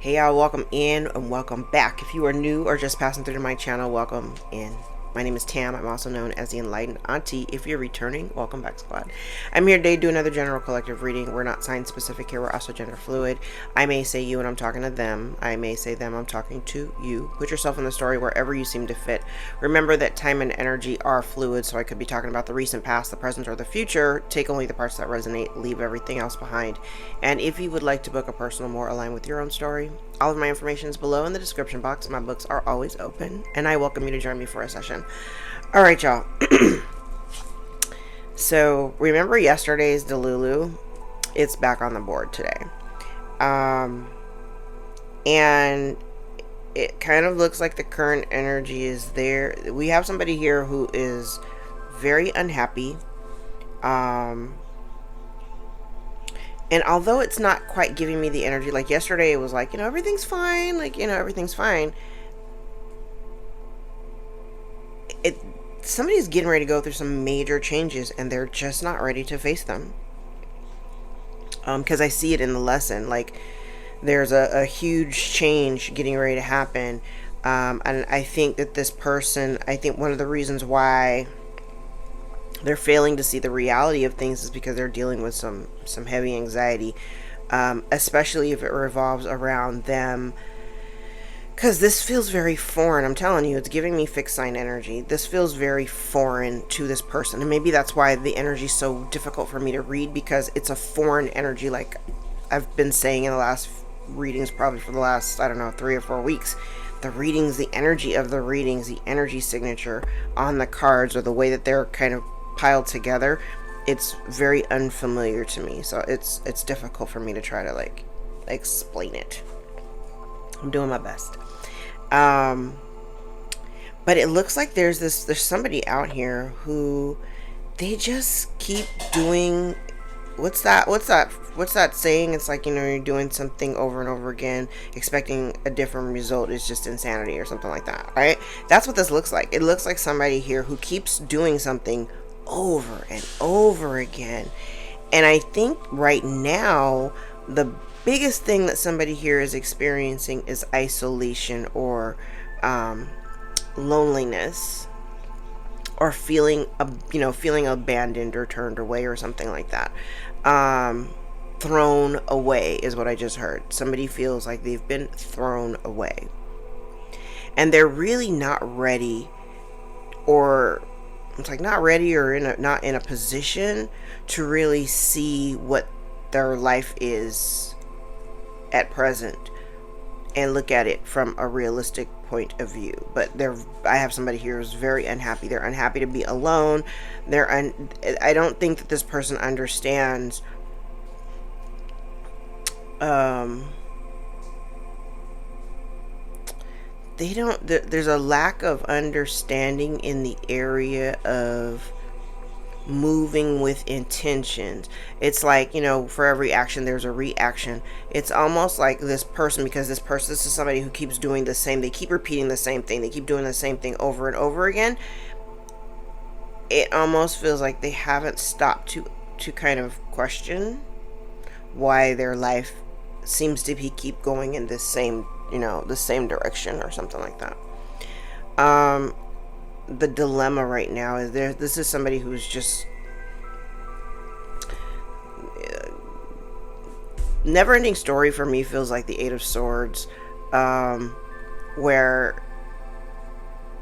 Hey y'all, welcome in and welcome back. If you are new or just passing through to my channel, welcome in. My name is Tam. I'm also known as the Enlightened Auntie. If you're returning, welcome back, squad. I'm here today to do another general collective reading. We're not sign specific here. We're also gender fluid. I may say you and I'm talking to them. I may say them, I'm talking to you. Put yourself in the story wherever you seem to fit. Remember that time and energy are fluid, so I could be talking about the recent past, the present, or the future. Take only the parts that resonate. Leave everything else behind. And if you would like to book a personal more aligned with your own story, all of my information is below in the description box. My books are always open, and I welcome you to join me for a session. All right, y'all. So remember yesterday's Delulu? It's back on the board today. And it kind of looks like the current energy is there. We have somebody here who is very unhappy. And although it's not quite giving me the energy, like yesterday it was like, everything's fine, everything's fine. Somebody's getting ready to go through some major changes and they're just not ready to face them. Because I see it in the lesson, like there's a huge change getting ready to happen. And I think that this person, one of the reasons why they're failing to see the reality of things is because they're dealing with some heavy anxiety, especially if it revolves around them, because this feels very foreign. I'm telling you, it's giving me fixed sign energy. This feels very foreign to this person, and maybe that's why the energy is so difficult for me to read, because it's a foreign energy, like I've been saying in the last readings, probably for the last 3 or 4 weeks. The readings, the energy of the readings, the energy signature on the cards, or the way that they're kind of piled together, it's very unfamiliar to me, so it's difficult for me to try to explain it. I'm doing my best. But it looks like there's somebody out here who they just keep doing what's that saying? It's like, you're doing something over and over again expecting a different result is just insanity or something like that, right? That's what this looks like. It looks like somebody here who keeps doing something over and over again. And I think right now the biggest thing that somebody here is experiencing is isolation, or loneliness, or feeling abandoned or turned away or something like that. Thrown away is what I just heard. Somebody feels like they've been thrown away and they're really not ready, or it's like not ready, or not in a position to really see what their life is at present and look at it from a realistic point of view. But I have somebody here who's very unhappy. They're unhappy to be alone. I don't think that this person understands there's a lack of understanding in the area of moving with intentions. It's like, for every action there's a reaction. It's almost like this person, because this is somebody who keeps doing the same, they keep repeating the same thing, they keep doing the same thing over and over again. It almost feels like they haven't stopped to kind of question why their life seems to keep going in the same direction or something like that. The dilemma right now is this is somebody who's just never ending story for me. Feels like the 8 of Swords, where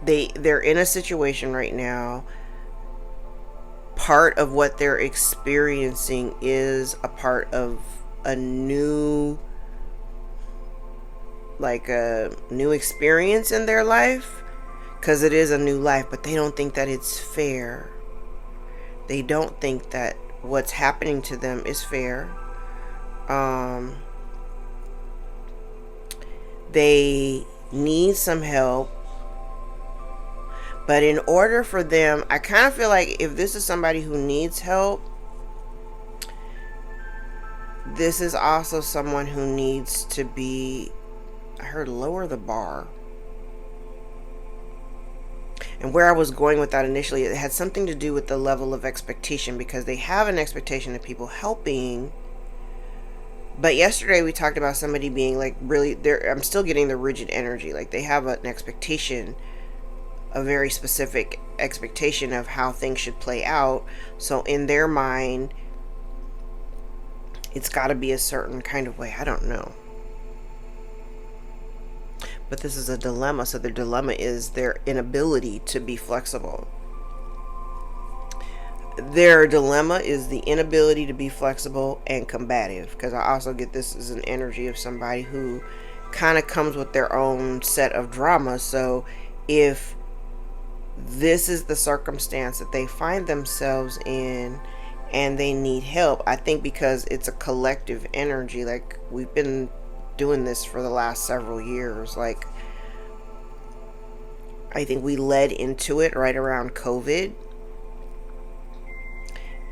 they're in a situation right now. Part of what they're experiencing is a part of a new experience in their life, because it is a new life, but they don't think that it's fair. They don't think that what's happening to them is fair. They need some help. But in order for them, I kind of feel like if this is somebody who needs help, this is also someone who needs to be, I heard, lower the bar. And where I was going with that initially, it had something to do with the level of expectation, because they have an expectation of people helping, But yesterday we talked about somebody being like really there. I'm still getting the rigid energy. Like they have an expectation, a very specific expectation of how things should play out. So in their mind, it's got to be a certain kind of way. I don't know. But this is a dilemma. So their dilemma is their inability to be flexible. Their dilemma is the inability to be flexible and combative. Because I also get this as an energy of somebody who kind of comes with their own set of drama. So if this is the circumstance that they find themselves in and they need help, I think because it's a collective energy, like we've been doing this for the last several years. Like I think we led into it right around COVID,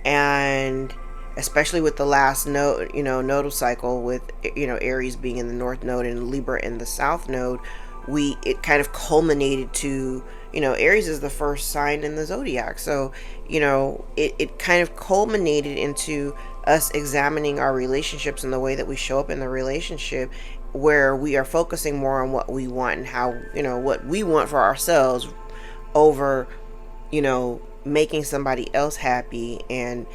and especially with the last node, nodal cycle with, Aries being in the north node and Libra in the south node, it kind of culminated to, Aries is the first sign in the zodiac. So, it kind of culminated into us examining our relationships and the way that we show up in the relationship, where we are focusing more on what we want and how, what we want for ourselves over, making somebody else happy and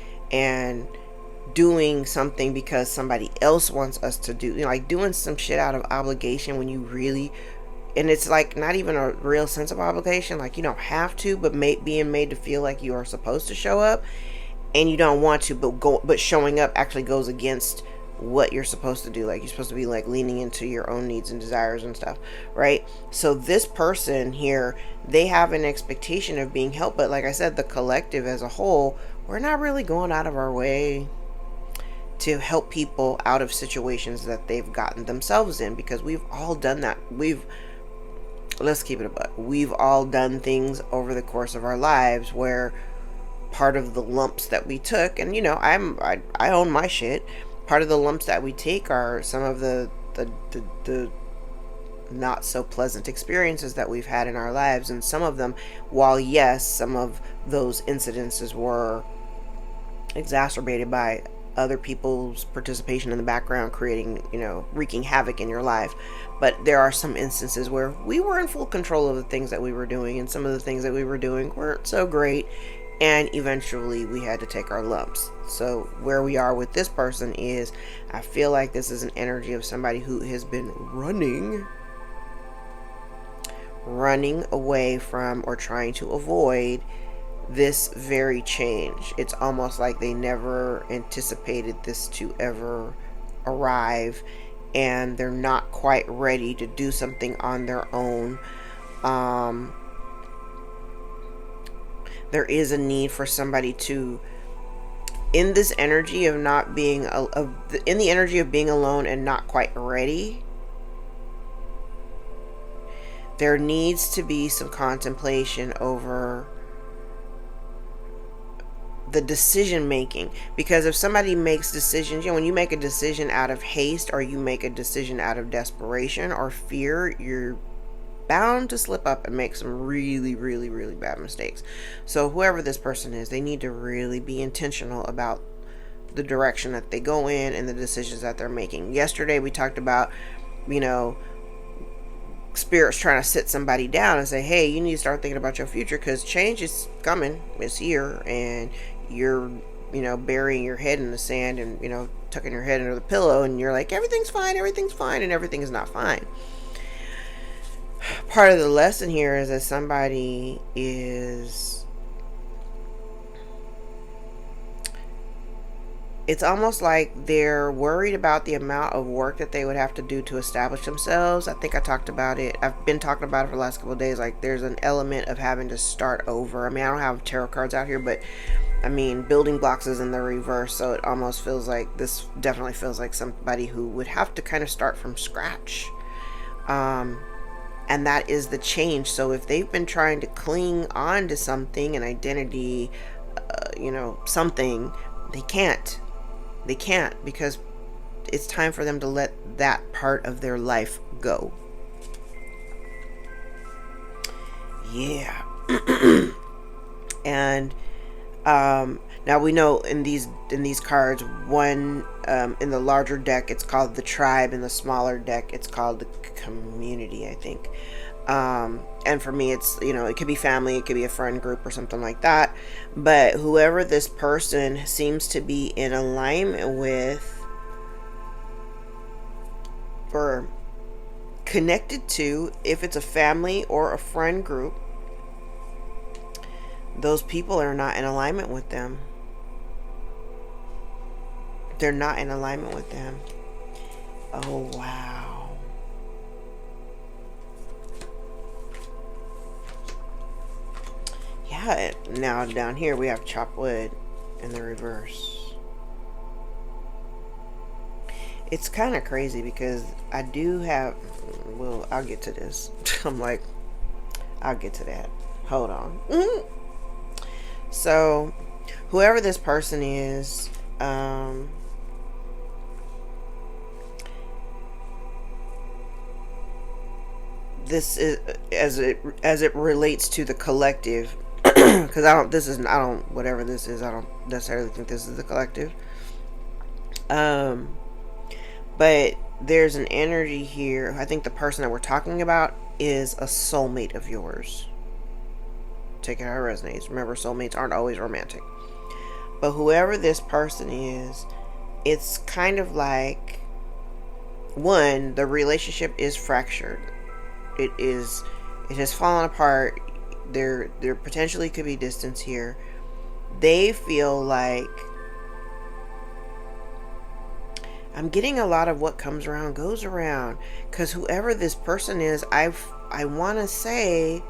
doing something because somebody else wants us to do, like doing some shit out of obligation when you really, and it's like not even a real sense of obligation, like you don't have to, but being made to feel like you are supposed to show up and you don't want to, but showing up actually goes against what you're supposed to do. Like you're supposed to be like leaning into your own needs and desires and stuff, right? So this person here, they have an expectation of being helped, but like I said, the collective as a whole, we're not really going out of our way to help people out of situations that they've gotten themselves in, because we've all done that. Let's keep it a buck. We've all done things over the course of our lives where part of the lumps that we took, and I own my shit. Part of the lumps that we take are some of the not so pleasant experiences that we've had in our lives, and some of them, while yes, some of those incidences were exacerbated by other people's participation in the background, creating, wreaking havoc in your life. But there are some instances where we were in full control of the things that we were doing, and some of the things that we were doing weren't so great, and eventually we had to take our lumps. So where we are with this person is, I feel like this is an energy of somebody who has been running away from or trying to avoid this very change. It's almost like they never anticipated this to ever arrive, and they're not quite ready to do something on their own. There is a need for somebody to, in this energy of not being in the energy of being alone and not quite ready, there needs to be some contemplation over the decision making. Because if somebody makes decisions, when you make a decision out of haste, or you make a decision out of desperation or fear, you're bound to slip up and make some really, really, really bad mistakes. So whoever this person is, they need to really be intentional about the direction that they go in and the decisions that they're making. Yesterday we talked about, spirits trying to sit somebody down and say, hey, you need to start thinking about your future, because change is coming, it's here, and you're burying your head in the sand and tucking your head under the pillow, and you're like, everything's fine, and everything is not fine. Part of the lesson here is that somebody is, it's almost like they're worried about the amount of work that they would have to do to establish themselves. I think I talked about it. I've been talking about it for the last couple of days. Like there's an element of having to start over. I mean, I don't have tarot cards out here, but I mean, building blocks is in the reverse. So it almost feels like, this definitely feels like somebody who would have to kind of start from scratch. And that is the change. So if they've been trying to cling on to something, an identity, something, they can't, because it's time for them to let that part of their life go. Yeah. And Now we know in these cards, one in the larger deck it's called the tribe, in the smaller deck it's called the community, I think. And for me, it's, it could be family, it could be a friend group or something like that. But whoever this person seems to be in alignment with or connected to, if it's a family or a friend group, those people are not in alignment with them. They're not in alignment with them. Oh, wow. Yeah, now down here we have chopped wood in the reverse. It's kind of crazy because I do have, well, I'll get to this. I'm like, I'll get to that. Hold on. So, whoever this person is, this is as it relates to the collective, because whatever this is, I don't necessarily think this is the collective. But there's an energy here. I think the person that we're talking about is a soulmate of yours. Take it how it resonates. Remember, soulmates aren't always romantic. But whoever this person is, it's kind of like, one, the relationship is fractured. It has fallen apart. There potentially could be distance here. They feel like, I'm getting a lot of what comes around goes around, because whoever this person is, I want to say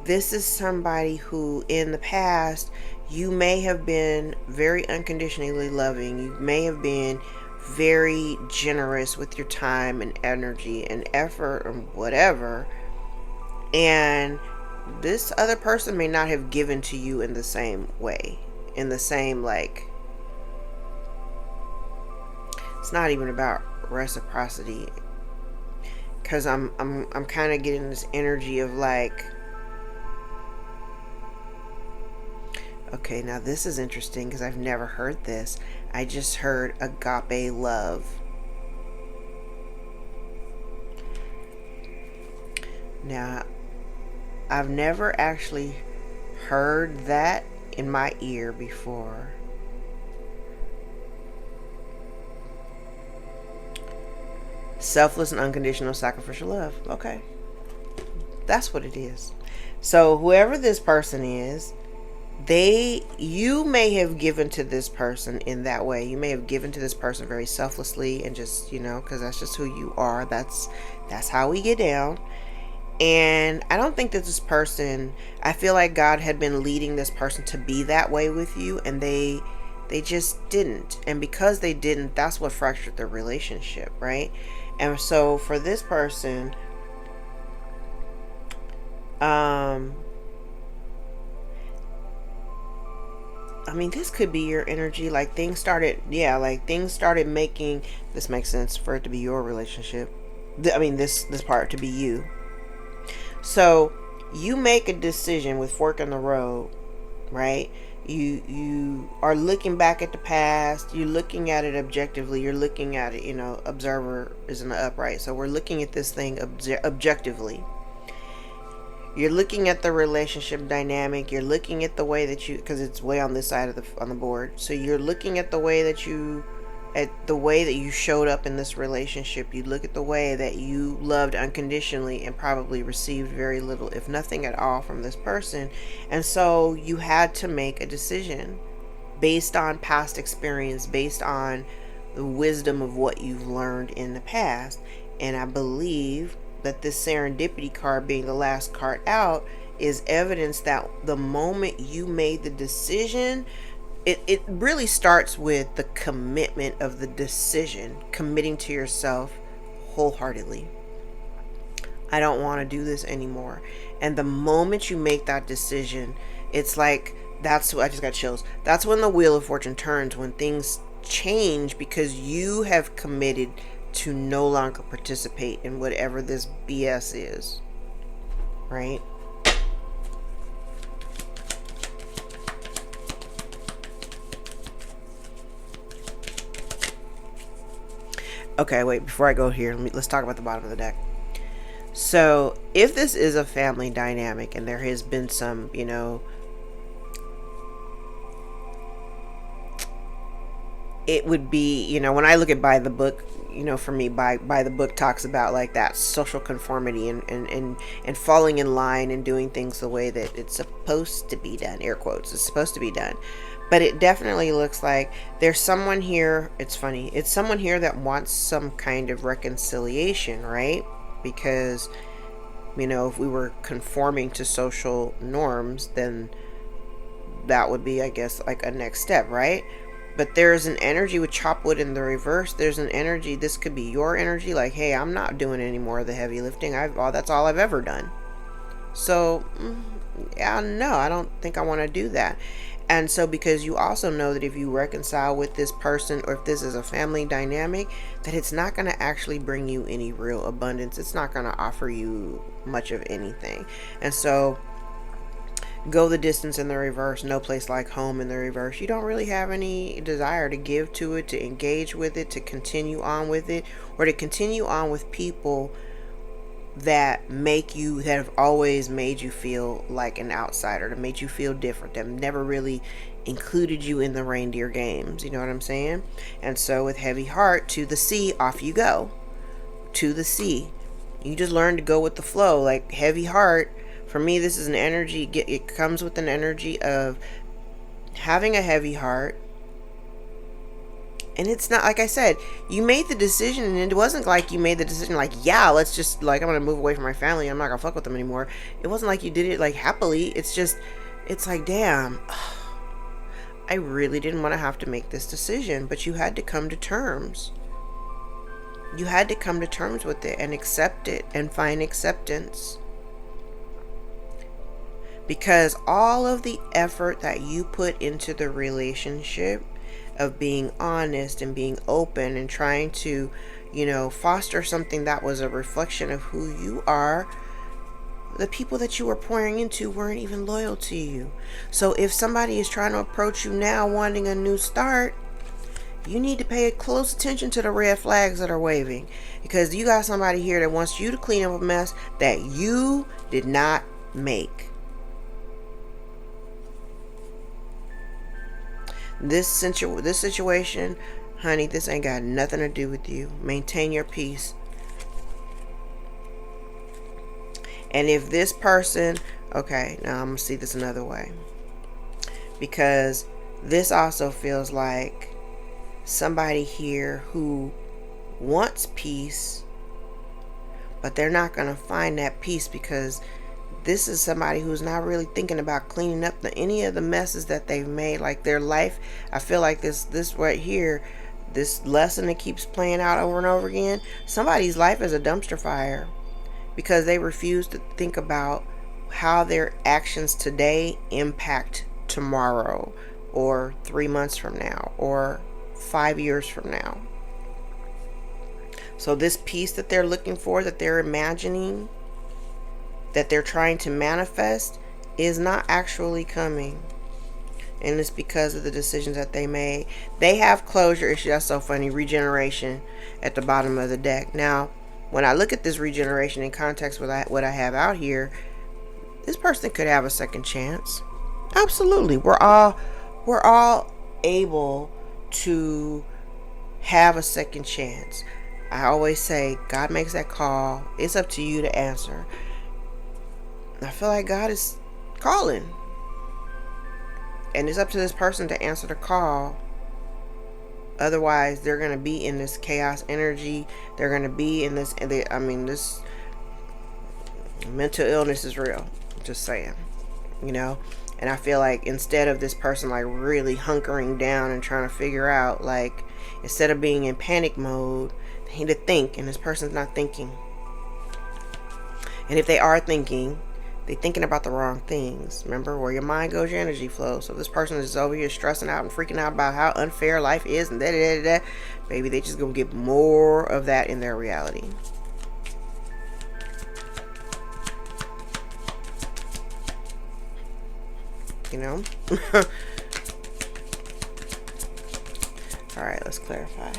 this is somebody who in the past you may have been very unconditionally loving. You may have been very generous with your time and energy and effort or whatever, and this other person may not have given to you in the same way, in the same, like, it's not even about reciprocity, because I'm kind of getting this energy of like, okay, now this is interesting because I've never heard this. I just heard agape love. Now, I've never actually heard that in my ear before. Selfless and unconditional sacrificial love. Okay. That's what it is. So whoever this person is, you may have given to this person in that way. You may have given to this person very selflessly and just, because that's just who you are. That's how we get down. And I don't think that this person, I feel like God had been leading this person to be that way with you, and they just didn't. And because they didn't, that's what fractured their relationship, right? And so for this person, this could be your energy. Like things started making, this makes sense for it to be your relationship. This part to be you. So you make a decision with fork in the road, right? You are looking back at the past. You're looking at it objectively. You're looking at it, observer is in the upright. So we're looking at this thing objectively. You're looking at the relationship dynamic. You're looking at the way that because it's way on this side on the board. So you're looking at the way that you showed up in this relationship. You look at the way that you loved unconditionally and probably received very little, if nothing at all, from this person. And so you had to make a decision based on past experience, based on the wisdom of what you've learned in the past. And I believe that this serendipity card, being the last card out, is evidence that the moment you made the decision, it really starts with the commitment of the decision, committing to yourself wholeheartedly. I don't want to do this anymore. And the moment you make that decision, it's like, I just got chills. That's when the wheel of fortune turns, when things change, because you have committed to no longer participate in whatever this BS is, right? Okay, wait, before I go here, let's talk about the bottom of the deck. So if this is a family dynamic and there has been some, you know, it would be, you know, when I look at by the book, you know, for me, by the book talks about like that social conformity and falling in line and doing things the way that it's supposed to be done, air quotes, it's supposed to be done. But it definitely looks like there's someone here. It's funny, it's someone here that wants some kind of reconciliation, right? Because, you know, if we were conforming to social norms, then that would be, I guess, like a next step, right? But there's an energy with chopwood in the reverse. There's an energy, this could be your energy, like, hey, I'm not doing any more of the heavy lifting. That's all I've ever done. So yeah, no, I don't think I want to do that. And so, because you also know that if you reconcile with this person, or if this is a family dynamic, that it's not going to actually bring you any real abundance. It's not going to offer you much of anything. And so, go the distance in the reverse, no place like home in the reverse. You don't really have any desire to give to it, to engage with it, to continue on with it, or to continue on with people that have always made you feel like an outsider, that made you feel different, that never really included you in the reindeer games. You know what I'm saying? And so with heavy heart, to the sea, off you go. To the sea. You just learn to go with the flow. Like heavy heart, for me, this is an energy, it comes with an energy of having a heavy heart. And it's not, like I said, you made the decision, and it wasn't like you made the decision like, yeah, let's just, like, I'm going to move away from my family. I'm not going to fuck with them anymore. It wasn't like you did it, like, happily. It's just, it's like, damn, I really didn't want to have to make this decision. But you had to come to terms. You had to come to terms with it and accept it and find acceptance. Because all of the effort that you put into the relationship, of being honest and being open and trying to, you know, foster something that was a reflection of who you are, the people that you were pouring into weren't even loyal to you. So if somebody is trying to approach you now wanting a new start, you need to pay close attention to the red flags that are waving, because you got somebody here that wants you to clean up a mess that you did not make. This situation, honey, this ain't got nothing to do with you. Maintain your peace. And if this person, okay, now I'm going to see this another way. Because this also feels like somebody here who wants peace, but they're not going to find that peace, because this is somebody who's not really thinking about cleaning up any of the messes that they've made. Like their life, I feel like this right here, this lesson that keeps playing out over and over again, somebody's life is a dumpster fire because they refuse to think about how their actions today impact tomorrow, or 3 months from now, or 5 years from now. So this peace that they're looking for, that they're imagining, that they're trying to manifest, is not actually coming. And it's because of the decisions that they made. They have closure issue. That's so funny. Regeneration at the bottom of the deck. Now, when I look at this regeneration in context with what I have out here, this person could have a second chance. Absolutely. We're all able to have a second chance. I always say, God makes that call. It's up to you to answer. I feel like God is calling, and it's up to this person to answer the call. Otherwise, they're going to be in this chaos energy. They're going to be in this, this mental illness is real. Just saying, you know. And I feel like instead of this person like really hunkering down and trying to figure out, like, instead of being in panic mode, they need to think, and this person's not thinking. And if they are thinking, they're thinking about the wrong things. Remember, where your mind goes, your energy flows. So if this person is over here stressing out and freaking out about how unfair life is and da-da-da-da-da, baby, they just gonna get more of that in their reality. You know? Alright, let's clarify.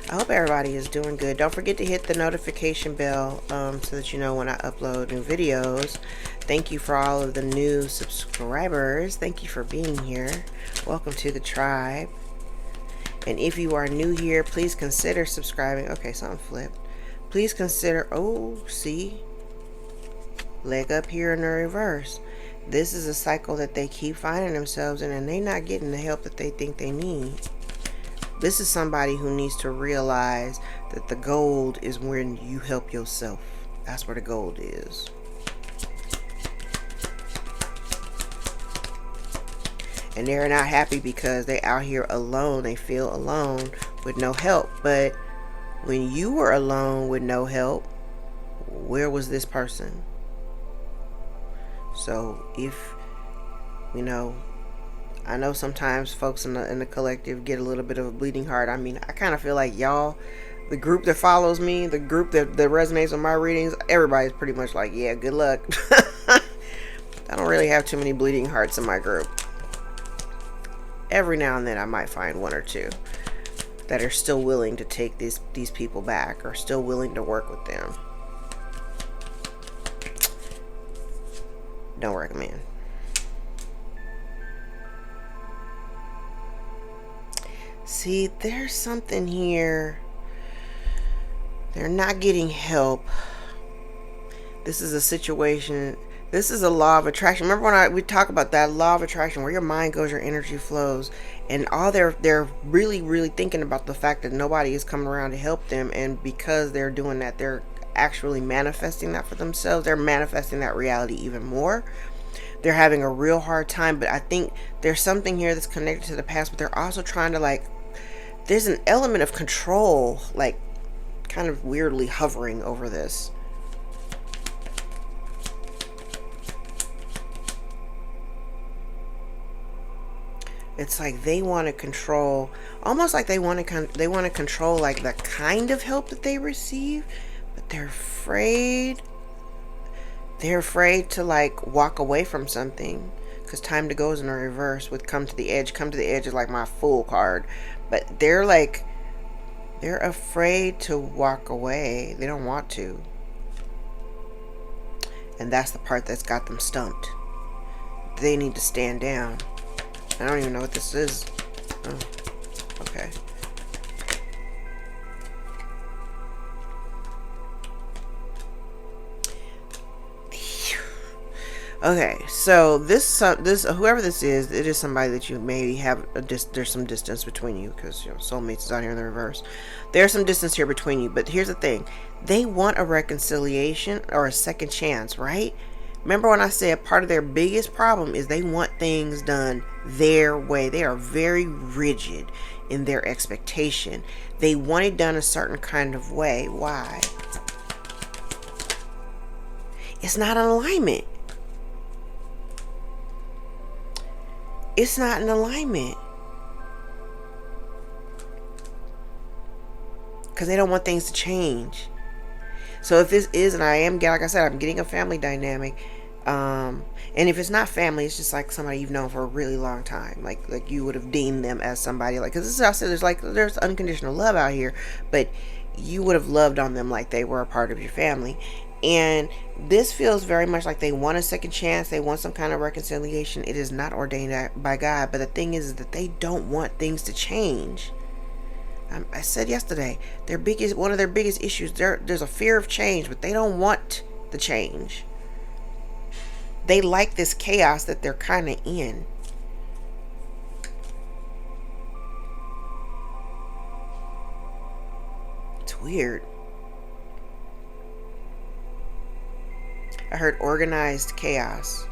I hope everybody is doing good. Don't forget to hit the notification bell so that you know when I upload new videos. Thank you for all of the new subscribers. Thank you for being here. Welcome to the tribe. And if you are new here, please consider subscribing. Okay, something flipped. Please consider, oh, see? Leg up here in the reverse. This is a cycle that they keep finding themselves in, and they're not getting the help that they think they need. This is somebody who needs to realize that the gold is when you help yourself. That's where the gold is. And they're not happy because they're out here alone. They feel alone with no help. But when you were alone with no help, where was this person? So if, you know, I know sometimes folks in the collective get a little bit of a bleeding heart. I mean, I kind of feel like y'all, the group that follows me, the group that resonates with my readings, everybody's pretty much like, yeah, good luck. I don't really have too many bleeding hearts in my group. Every now and then I might find one or two that are still willing to take these people back, or still willing to work with them. Don't recommend. See, there's something here. They're not getting help. This is a situation. This is a law of attraction. Remember when we talk about that law of attraction, where your mind goes, your energy flows, and all they're really thinking about the fact that nobody is coming around to help them, and because they're doing that, they're actually manifesting that for themselves. They're manifesting that reality even more. They're having a real hard time, but I think there's something here that's connected to the past, but they're also trying to, like, there's an element of control, like, kind of weirdly hovering over this. It's like they want to control, almost like they want to control like the kind of help that they receive, but they're afraid. They're afraid to like walk away from something, because time to go is in a reverse with come to the edge. Come to the edge is like my Fool card, but they're afraid to walk away. They don't want to, and that's the part that's got them stumped. They need to stand down. I don't even know what this is. Oh, okay. Okay, so this whoever this is, it is somebody that you maybe have there's some distance between you, because soulmates is out here in the reverse. There's some distance here between you, but here's the thing: they want a reconciliation or a second chance, right? Remember when I said part of their biggest problem is they want things done their way. They are very rigid in their expectation. They want it done a certain kind of way. Why? It's not an alignment. It's not an alignment. Because they don't want things to change. So if this is, and I am, like I said, I'm getting a family dynamic. And if it's not family, it's just like somebody you've known for a really long time. Like you would have deemed them as somebody, like, because this is how I said, there's unconditional love out here, but you would have loved on them like they were a part of your family. And this feels very much like they want a second chance. They want some kind of reconciliation. It is not ordained by God. But the thing is that they don't want things to change. I said yesterday, one of their biggest issues, there's a fear of change, but they don't want the change. They like this chaos that they're kind of in. It's weird. I heard organized chaos.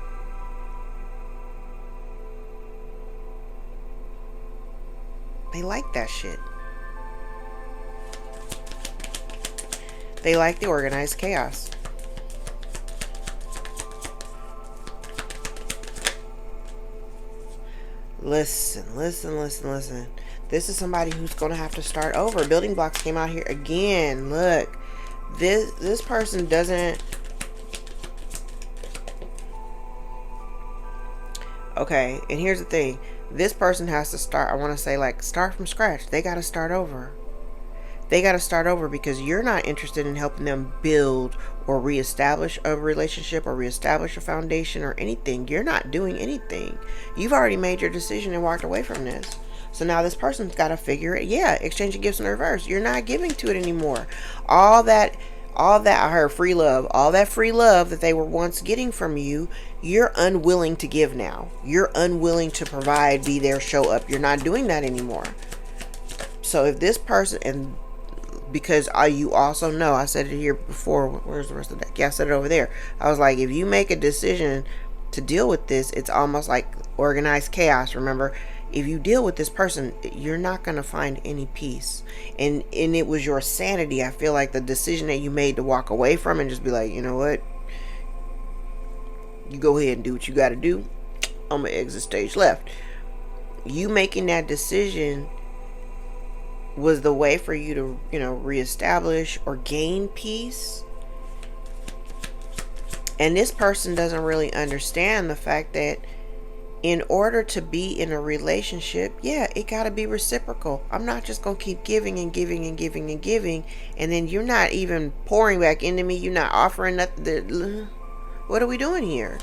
They like that shit. They like the organized chaos. Listen. This is somebody who's going to have to start over. Building blocks came out here again. Look. This person doesn't... Okay, and here's the thing. This person has to start, I want to say, like, start from scratch. They got to start over. They got to start over because you're not interested in helping them build or reestablish a relationship or reestablish a foundation or anything. You're not doing anything. You've already made your decision and walked away from this. So now this person's got to figure it. Yeah, exchanging gifts in reverse. You're not giving to it anymore. All that I heard free love, all that free love that they were once getting from you, you're unwilling to give now. You're unwilling to provide, be there, show up. You're not doing that anymore. So if this person, and because you also know, I said it here before, where's the rest of the deck? Yeah, I said it over there. I was like, if you make a decision to deal with this, it's almost like organized chaos. Remember, if you deal with this person, you're not going to find any peace. And it was your sanity. I feel like the decision that you made to walk away from and just be like, you know what? You go ahead and do what you got to do. I'm going to exit stage left. You making that decision was the way for you to, reestablish or gain peace. And this person doesn't really understand the fact that in order to be in a relationship, yeah, it got to be reciprocal. I'm not just going to keep giving and giving and giving and giving, and then you're not even pouring back into me. You're not offering nothing. What are we doing here?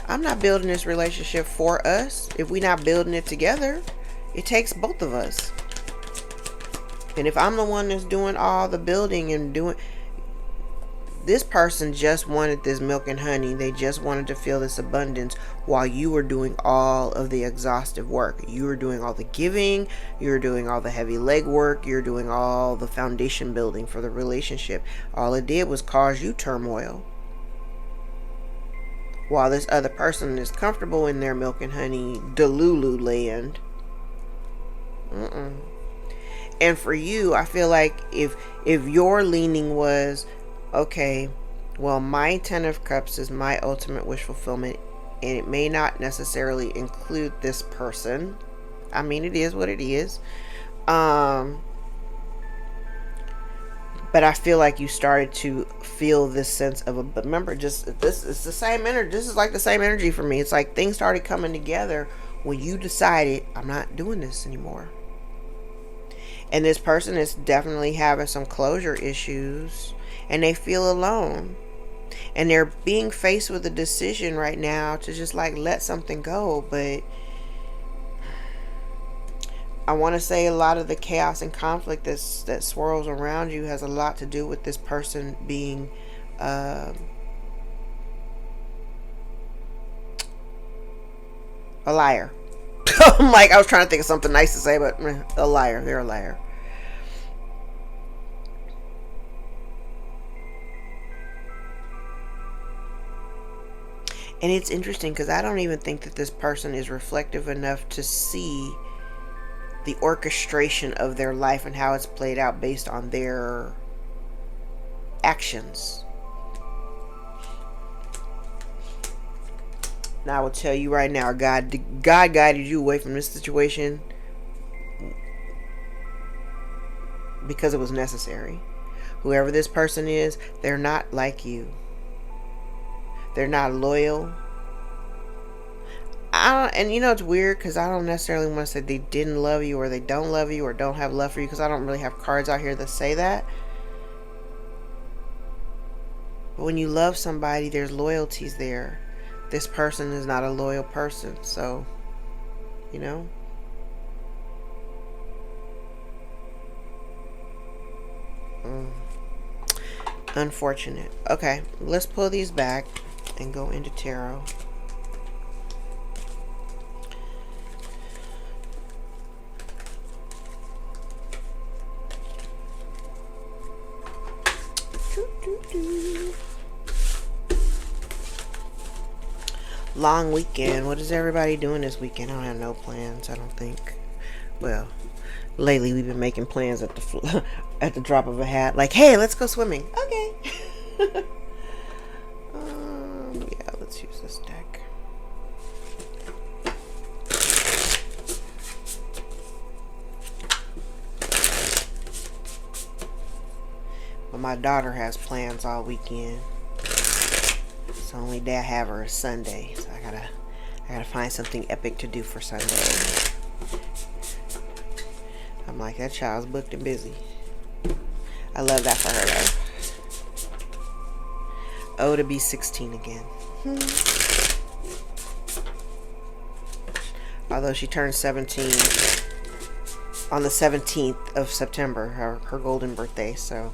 I'm not building this relationship for us. If we're not building it together, it takes both of us. And if I'm the one that's doing all the building and doing, this person just wanted this milk and honey. They just wanted to feel this abundance while you were doing all of the exhaustive work. You were doing all the giving. You were doing all the heavy leg work. You're doing all the foundation building for the relationship. All it did was cause you turmoil. While this other person is comfortable in their milk and honey Delulu land. And for you, I feel like if your leaning was, okay, well, my 10 of Cups is my ultimate wish fulfillment, and it may not necessarily include this person. I mean, it is what it is. But I feel like you started to feel this sense of but remember, just this is the same energy. This is like the same energy for me. It's like things started coming together when you decided, I'm not doing this anymore. And this person is definitely having some closure issues, and they feel alone. And they're being faced with a decision right now to just like let something go. But I want to say a lot of the chaos and conflict that swirls around you has a lot to do with this person being a liar. I was trying to think of something nice to say, but a liar. They're a liar. And it's interesting because I don't even think that this person is reflective enough to see the orchestration of their life and how it's played out based on their actions. Now I will tell you right now, God guided you away from this situation because it was necessary. Whoever this person is, they're not like you. They're not loyal. And it's weird because I don't necessarily want to say they didn't love you or they don't love you or don't have love for you, because I don't really have cards out here that say that. But when you love somebody, there's loyalties there. This person is not a loyal person, so, Unfortunate. Okay, let's pull these back and go into tarot. Long weekend. What is everybody doing this weekend? I don't have no plans, I don't think. Well, lately we've been making plans at the at the drop of a hat. Like, hey, let's go swimming. Okay. Yeah, let's use this deck. But my daughter has plans all weekend. So the only day I have her is Sunday. So I gotta find something epic to do for Sunday. like, that child's booked and busy. I love that for her though. Oh, to be 16 again. Although she turned 17 on the 17th of September, her golden birthday, so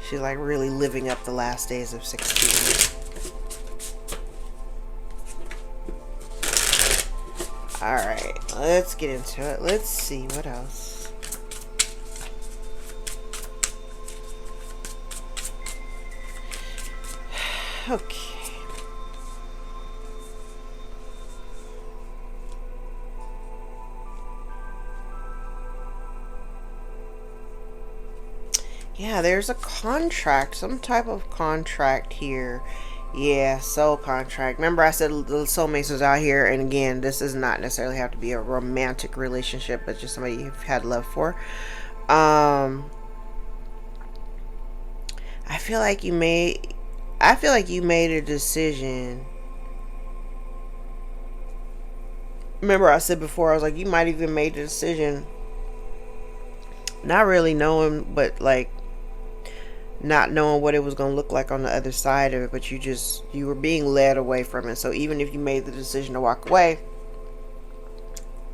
she's like really living up the last days of 16. Alright, let's get into it. Let's see what else. Okay. Yeah, there's a contract, some type of contract here. Yeah, soul contract. Remember I said the soulmates was out here, and again, this does not necessarily have to be a romantic relationship, but just somebody you've had love for. I feel like you made a decision. Remember I said before, I was like, you might even made a decision not really knowing, but like not knowing what it was going to look like on the other side of it, but you were being led away from it. So even if you made the decision to walk away,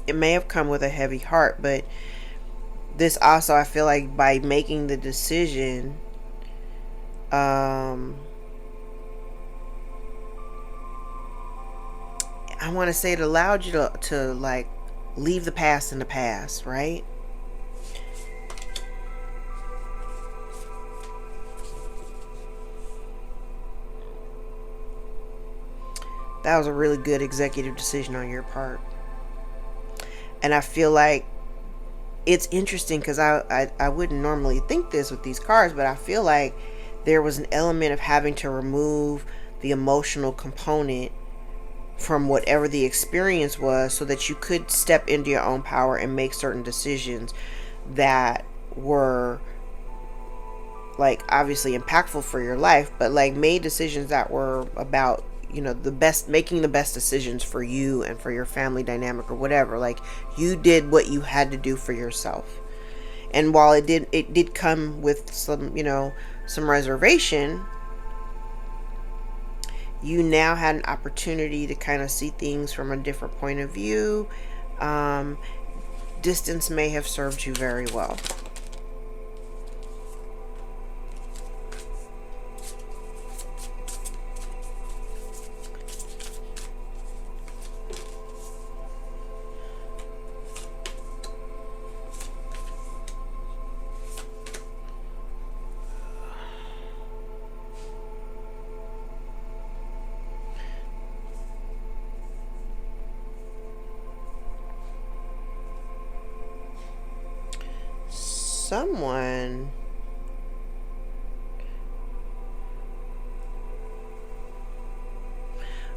it may have come with a heavy heart. But this also, I feel like by making the decision, I want to say it allowed you to like leave the past in the past, right? That was a really good executive decision on your part. And I feel like it's interesting because I wouldn't normally think this with these cards, but I feel like there was an element of having to remove the emotional component from whatever the experience was so that you could step into your own power and make certain decisions that were like obviously impactful for your life, but like made decisions that were about, you know, making the best decisions for you and for your family dynamic or whatever. Like you did what you had to do for yourself. And while it did come with some, you know, some reservation, you now had an opportunity to kind of see things from a different point of view. Distance may have served you very well. Someone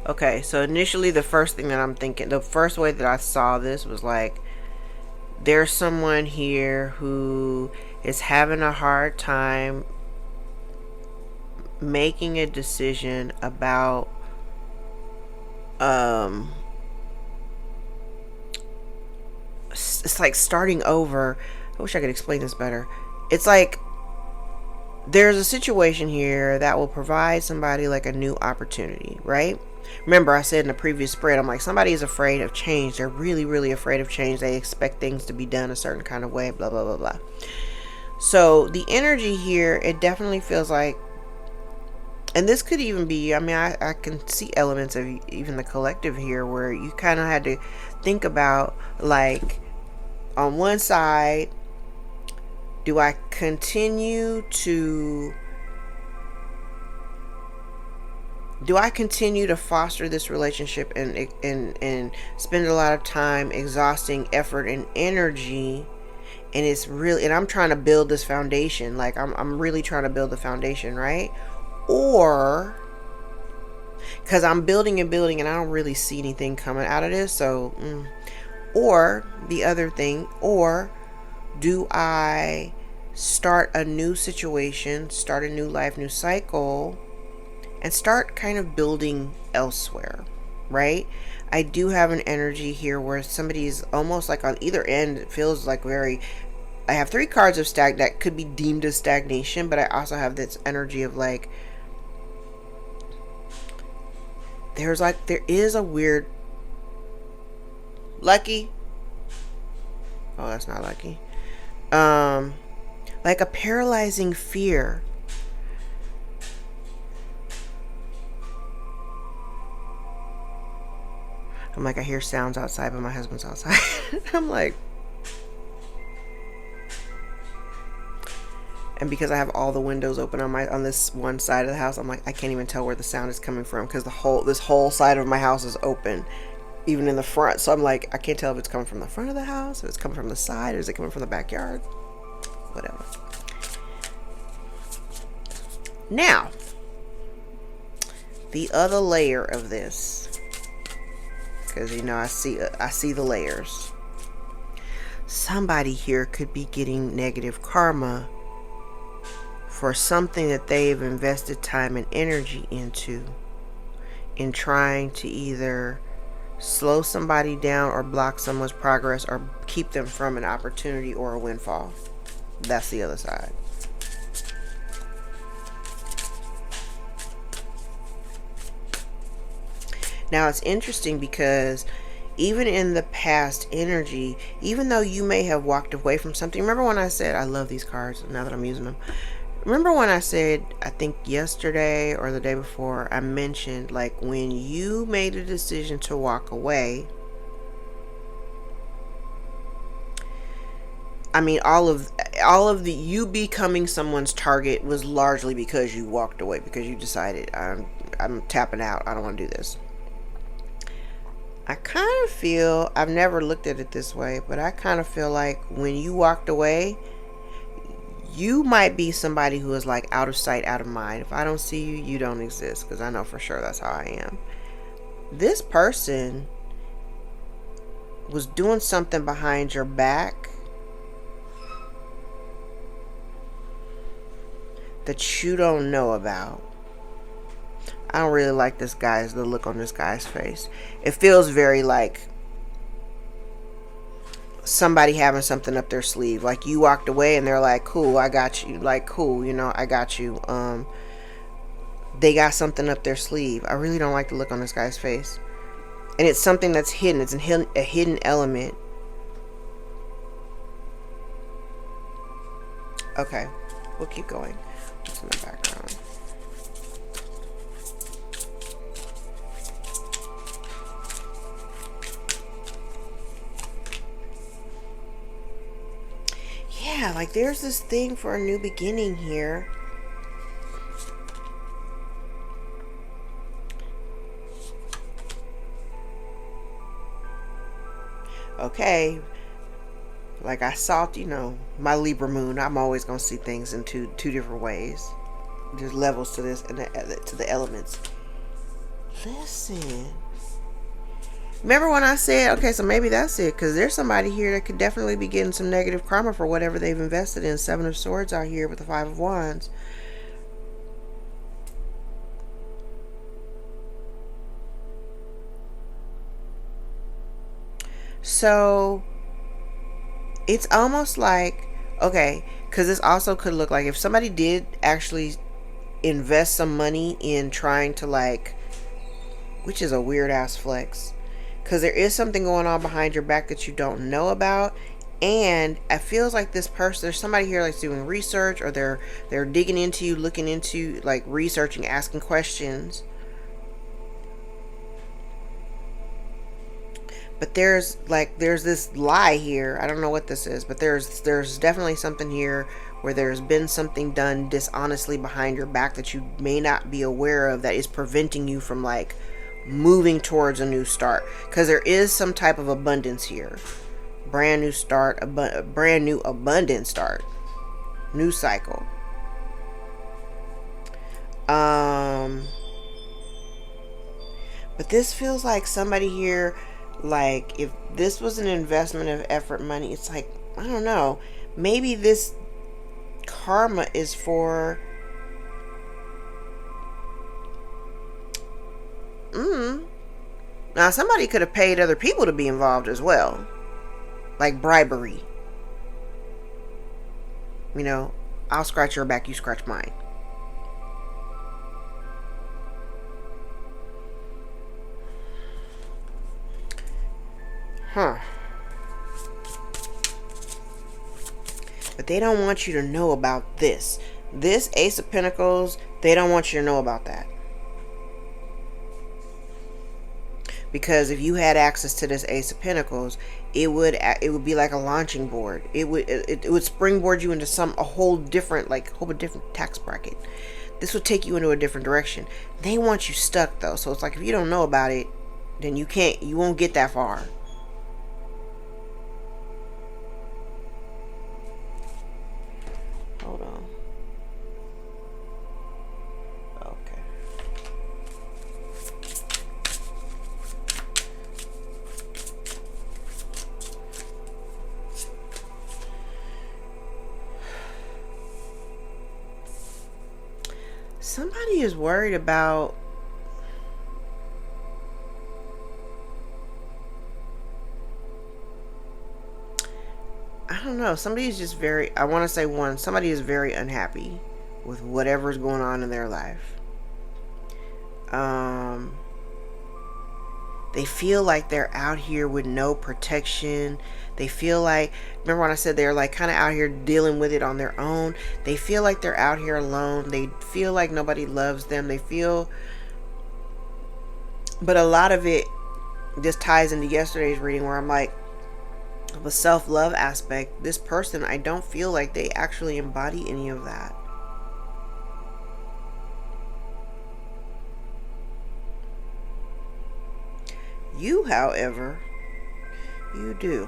okay, so initially the first thing that I'm thinking, the first way that I saw this was like there's someone here who is having a hard time making a decision about it's like starting over. I wish I could explain this better. It's like there's a situation here that will provide somebody like a new opportunity, right? Remember I said in the previous spread, I'm like, somebody is afraid of change. They're really, really afraid of change. They expect things to be done a certain kind of way, blah, blah, blah, blah. So the energy here, it definitely feels like, and this could even be, I mean, I can see elements of even the collective here where you kind of had to think about, like, on one side, do I continue to foster this relationship and spend a lot of time exhausting effort and energy, and it's really, and I'm trying to build this foundation, like I'm really trying to build the foundation, right? Or because I'm building and building and I don't really see anything coming out of this, so or the other thing, or do I start a new situation, start a new life, new cycle, and start kind of building elsewhere, right? I do have an energy here where somebody's almost like on either end. It feels like very, I have 3 cards of that could be deemed as stagnation, but I also have this energy of like, there is a weird, lucky, oh, that's not lucky, like a paralyzing fear. I'm like, I hear sounds outside, but my husband's outside. I'm like, and because I have all the windows open on this one side of the house, I'm like, I can't even tell where the sound is coming from because this whole side of my house is open, even in the front. So I'm like, I can't tell if it's coming from the front of the house, if it's coming from the side, or is it coming from the backyard? Whatever. Now, the other layer of this, because I see the layers. Somebody here could be getting negative karma for something that they've invested time and energy into, in trying to either slow somebody down or block someone's progress or keep them from an opportunity or a windfall. That's the other side. Now it's interesting because even in the past energy, even though you may have walked away from something, remember when I said, I love these cards now that I'm using them. Remember when I said, I think yesterday or the day before, I mentioned like when you made a decision to walk away, I mean, all of the you becoming someone's target was largely because you walked away, because you decided, I'm tapping out, I don't want to do this. I kind of feel, I've never looked at it this way, but I kind of feel like when you walked away, you might be somebody who is like out of sight, out of mind. If I don't see you, you don't exist, because I know for sure that's how I am. This person was doing something behind your back that you don't know about. I don't really like the look on this guy's face. It feels very like somebody having something up their sleeve. Like you walked away and they're like, cool, I got you. Like, cool, I got you. They got something up their sleeve. I really don't like the look on this guy's face. And it's something that's hidden. It's a hidden element. Okay, we'll keep going. What's in the background? Yeah, like there's this thing for a new beginning here. Okay, like I saw, my Libra moon, I'm always going to see things in two different ways. There's levels to this and to the elements. Listen. Remember when I said, okay, so maybe that's it, because there's somebody here that could definitely be getting some negative karma for whatever they've invested in. 7 of Swords out here with the 5 of Wands. So it's almost like, okay, because this also could look like if somebody did actually invest some money in trying to like, which is a weird ass flex, because there is something going on behind your back that you don't know about. And it feels like this person, there's somebody here that's doing research, or they're digging into you, looking into, like researching, asking questions. But there's this lie here. I don't know what this is, but there's definitely something here where there's been something done dishonestly behind your back that you may not be aware of, that is preventing you from like moving towards a new start. Because there is some type of abundance here. Brand new start, a brand new abundant start. New cycle. But this feels like somebody here, like if this was an investment of effort, money, it's like, I don't know, maybe this karma is for Now, somebody could have paid other people to be involved as well, like bribery. You know, I'll scratch your back, you scratch mine. Huh. But they don't want you to know about this. This Ace of Pentacles, they don't want you to know about that. Because if you had access to this Ace of Pentacles, it would be like a launching board. It would springboard you into a whole different tax bracket. This would take you into a different direction. They want you stuck though. So it's like if you don't know about it, then you won't get that far. Hold on. Okay. Somebody is worried about I don't know. Somebody is just very, I want to say somebody is very unhappy with whatever's going on in their life. They feel like they're out here with no protection. They feel like, remember when I said they're like kind of out here dealing with it on their own? They feel like they're out here alone. They feel like nobody loves them. But a lot of it just ties into yesterday's reading where I'm like, the self-love aspect, this person, I don't feel like they actually embody any of that. You, however, you do.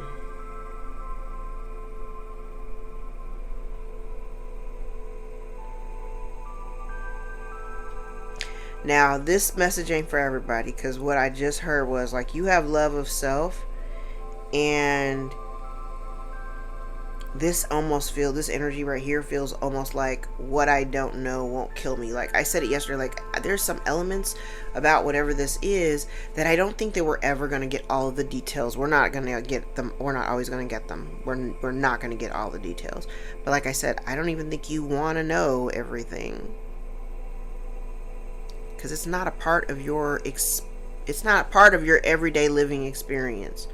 Now, this message ain't for everybody, because what I just heard was like, you have love of self, and this energy right here feels almost like what I don't know won't kill me. Like I said it yesterday, like there's some elements about whatever this is that I don't think that we're ever going to get all of the details. We're not going to get them. We're not always going to get them. We're not going to get all the details. But like I said, I don't even think you want to know everything, because it's not a part of your everyday living experience.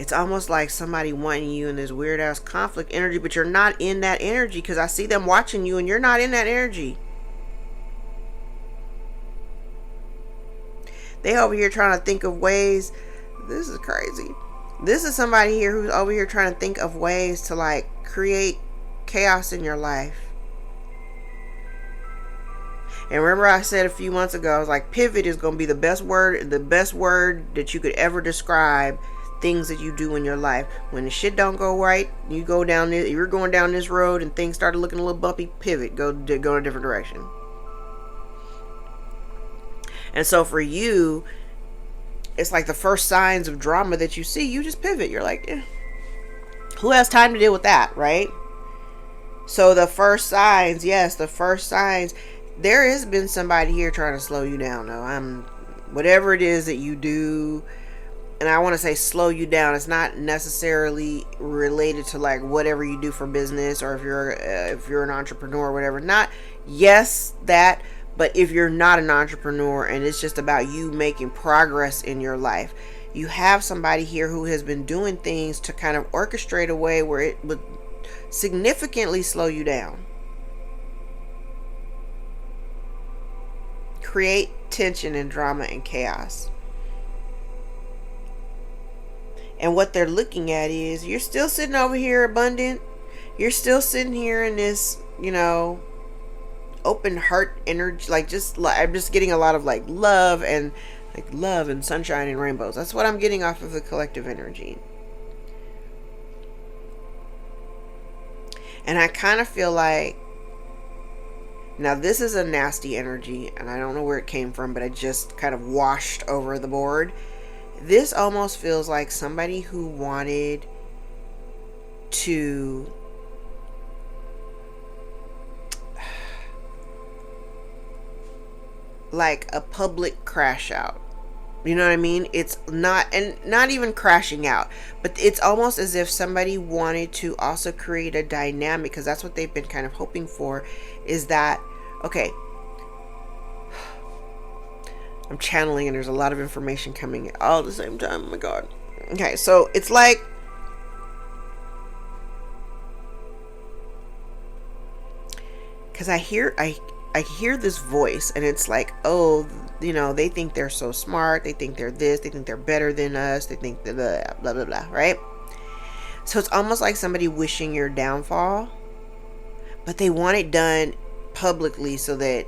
It's almost like somebody wanting you in this weird ass conflict energy, but you're not in that energy, because I see them watching you and you're not in that energy. They over here trying to think of ways. This is crazy. This is somebody here who's over here trying to think of ways to like create chaos in your life. And remember I said a few months ago, I was like, pivot is going to be the best word that you could ever describe things that you do in your life. When the shit don't go right, you're going down this road and things started looking a little bumpy, pivot, go in a different direction. And so for you, it's like the first signs of drama that you see, you just pivot. You're like, who has time to deal with that, right? So the first signs, there has been somebody here trying to slow you down though. Whatever it is that you do, and I want to say slow you down, it's not necessarily related to like whatever you do for business, or if you're an entrepreneur or whatever. Not that, but if you're not an entrepreneur and it's just about you making progress in your life, you have somebody here who has been doing things to kind of orchestrate a way where it would significantly slow you down, create tension and drama and chaos. And what they're looking at is, you're still sitting over here abundant. You're still sitting here in this, open heart energy. I'm just getting a lot of love and sunshine and rainbows. That's what I'm getting off of the collective energy. And I kind of feel like, now this is a nasty energy and I don't know where it came from, but it just kind of washed over the board. This almost feels like somebody who wanted to like a public crash out. You know what I mean? It's not, and not even crashing out, but it's almost as if somebody wanted to also create a dynamic, because that's what they've been kind of hoping for, is that, okay, I'm channeling and there's a lot of information coming all at the same time. Oh my God. Okay, so it's like, because I hear this voice, and it's like, oh, you know, they think they're so smart, they think they're this, they think they're better than us, they think blah blah blah blah, right? So it's almost like somebody wishing your downfall, but they want it done publicly so that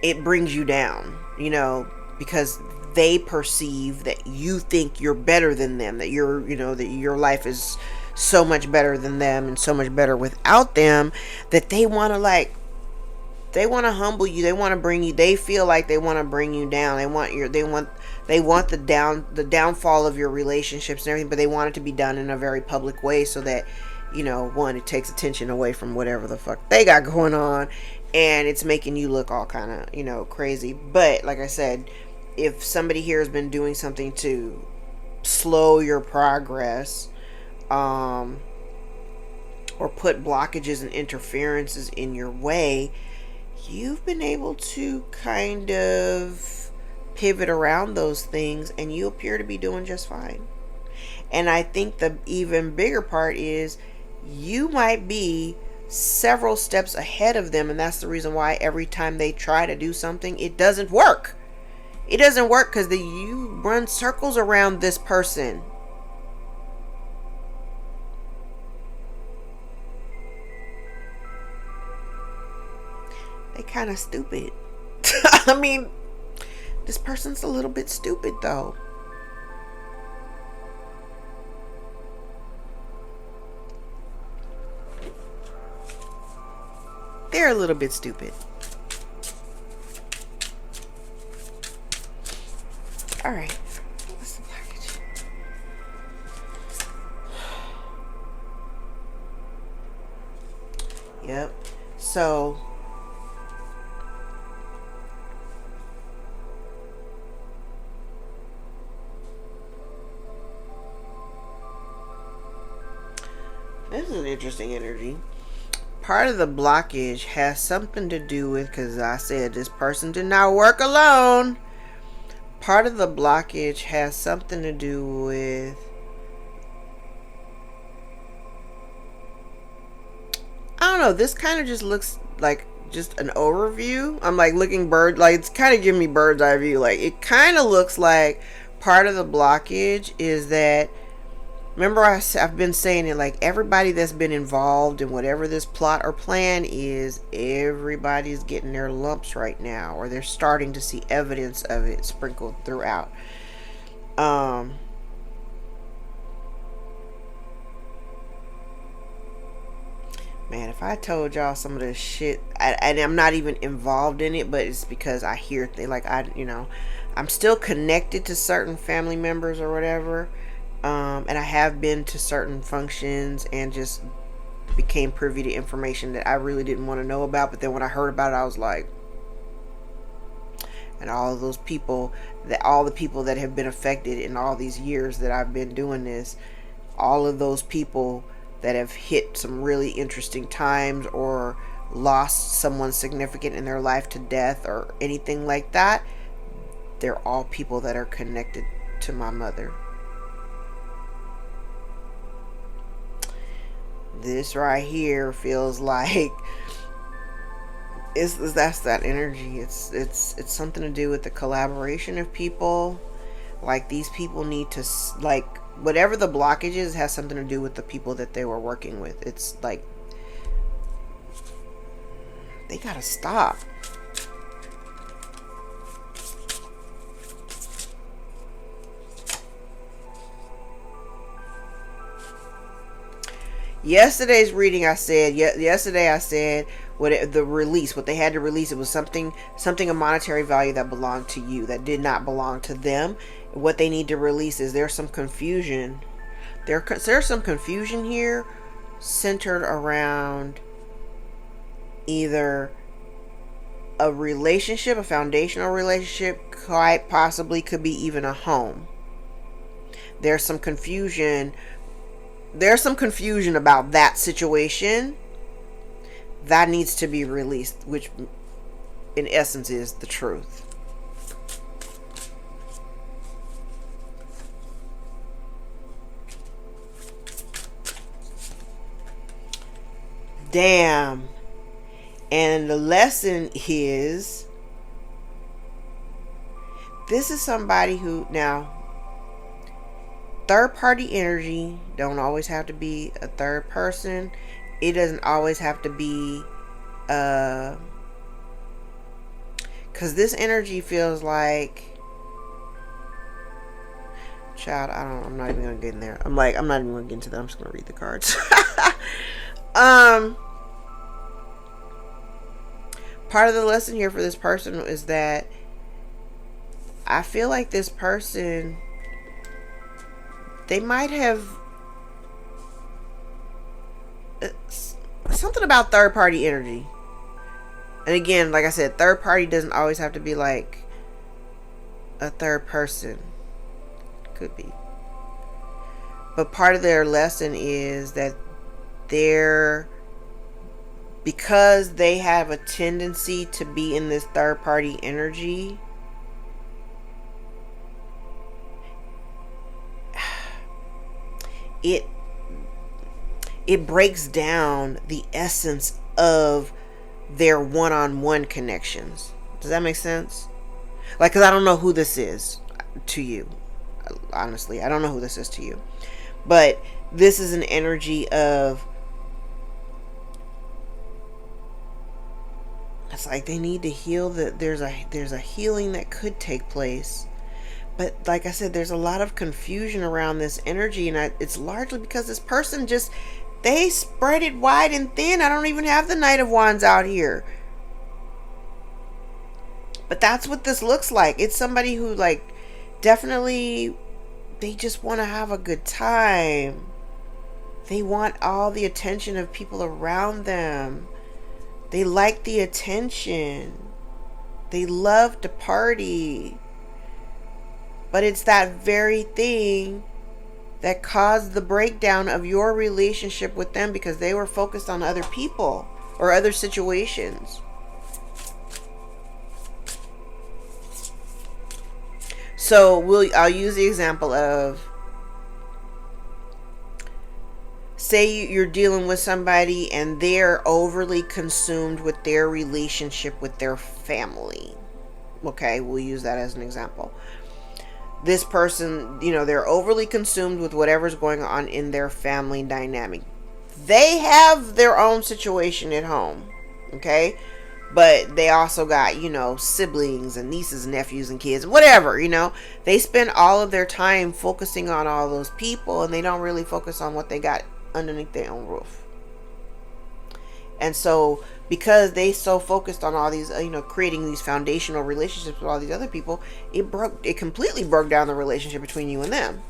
it brings you down, you know, because they perceive that you think you're better than them, that you're, you know, that your life is so much better than them and so much better without them, that they want to, like, they want to humble you, they want to bring you, they feel like they want to bring you down, they want the downfall of your relationships and everything, but they want it to be done in a very public way, so that, you know, one, it takes attention away from whatever the fuck they got going on, and it's making you look all kind of, you know, crazy. But like I said, if somebody here has been doing something to slow your progress, or put blockages and interferences in your way, you've been able to kind of pivot around those things, and you appear to be doing just fine. And I think the even bigger part is you might be several steps ahead of them, and that's the reason why every time they try to do something, it doesn't work. It doesn't work because you run circles around this person. They kind of stupid. I mean, this person's a little bit stupid though. They're a little bit stupid. All right. What's the package? Yep. So this is an interesting energy. Part of the blockage has something to do with, because I said this person did not work alone. Part of the blockage has something to do with, I don't know, this kind of just looks like just an overview. I'm like looking like it's kind of giving me bird's eye view. Like it kind of looks like part of the blockage is that, remember I've been saying it, like everybody that's been involved in whatever this plot or plan is, everybody's getting their lumps right now, or they're starting to see evidence of it sprinkled throughout. Man, if I told y'all some of the shit, and I'm not even involved in it, but it's because I hear things, like I'm still connected to certain family members or whatever. And I have been to certain functions and just became privy to information that I really didn't want to know about. But then when I heard about it, I was like, and all of those people, all the people that have been affected in all these years that I've been doing this, all of those people that have hit some really interesting times or lost someone significant in their life to death or anything like that, they're all people that are connected to my mother. This right here feels like that's that energy. It's something to do with the collaboration of people. Like these people need to, like, whatever the blockage is has something to do with the people that they were working with. It's like they gotta stop. Yesterday's reading, yesterday I said what they had to release, it was something of monetary value that belonged to you, that did not belong to them. What they need to release is there's some confusion. There's some confusion here centered around either a relationship, a foundational relationship, quite possibly could be even a home. There's some confusion. There's some confusion about that situation that needs to be released, which in essence is the truth. Damn. And the lesson is, this is somebody who, now, third party energy don't always have to be a third person. It doesn't always have to be, because this energy feels like, child, I'm not even gonna get in there. I'm not even gonna get into that. I'm just gonna read the cards. Part of the lesson here for this person is that I feel like this person, they might have something about third party energy. And again, like I said, third party doesn't always have to be like a third person. Could be. But part of their lesson is that because they have a tendency to be in this third party energy, it breaks down the essence of their one-on-one connections. Does that make sense? Like, because I don't know who this is to you. Honestly, I don't know who this is to you. But this is an energy of, it's like they need to heal, that there's a healing that could take place. But like I said, there's a lot of confusion around this energy, and it's largely because this person just, they spread it wide and thin. I don't even have the Knight of Wands out here. But that's what this looks like. It's somebody who, like, definitely, they just want to have a good time. They want all the attention of people around them. They like the attention. They love to party. But it's that very thing that caused the breakdown of your relationship with them, because they were focused on other people or other situations. So I'll use the example of, say you're dealing with somebody and they're overly consumed with their relationship with their family. Okay, we'll use that as an example. This person, they're overly consumed with whatever's going on in their family dynamic. They have their own situation at home, okay? But they also got, siblings and nieces and nephews and kids, whatever, They spend all of their time focusing on all those people, and they don't really focus on what they got underneath their own roof. And so, because they so focused on all these, creating these foundational relationships with all these other people, it completely broke down the relationship between you and them.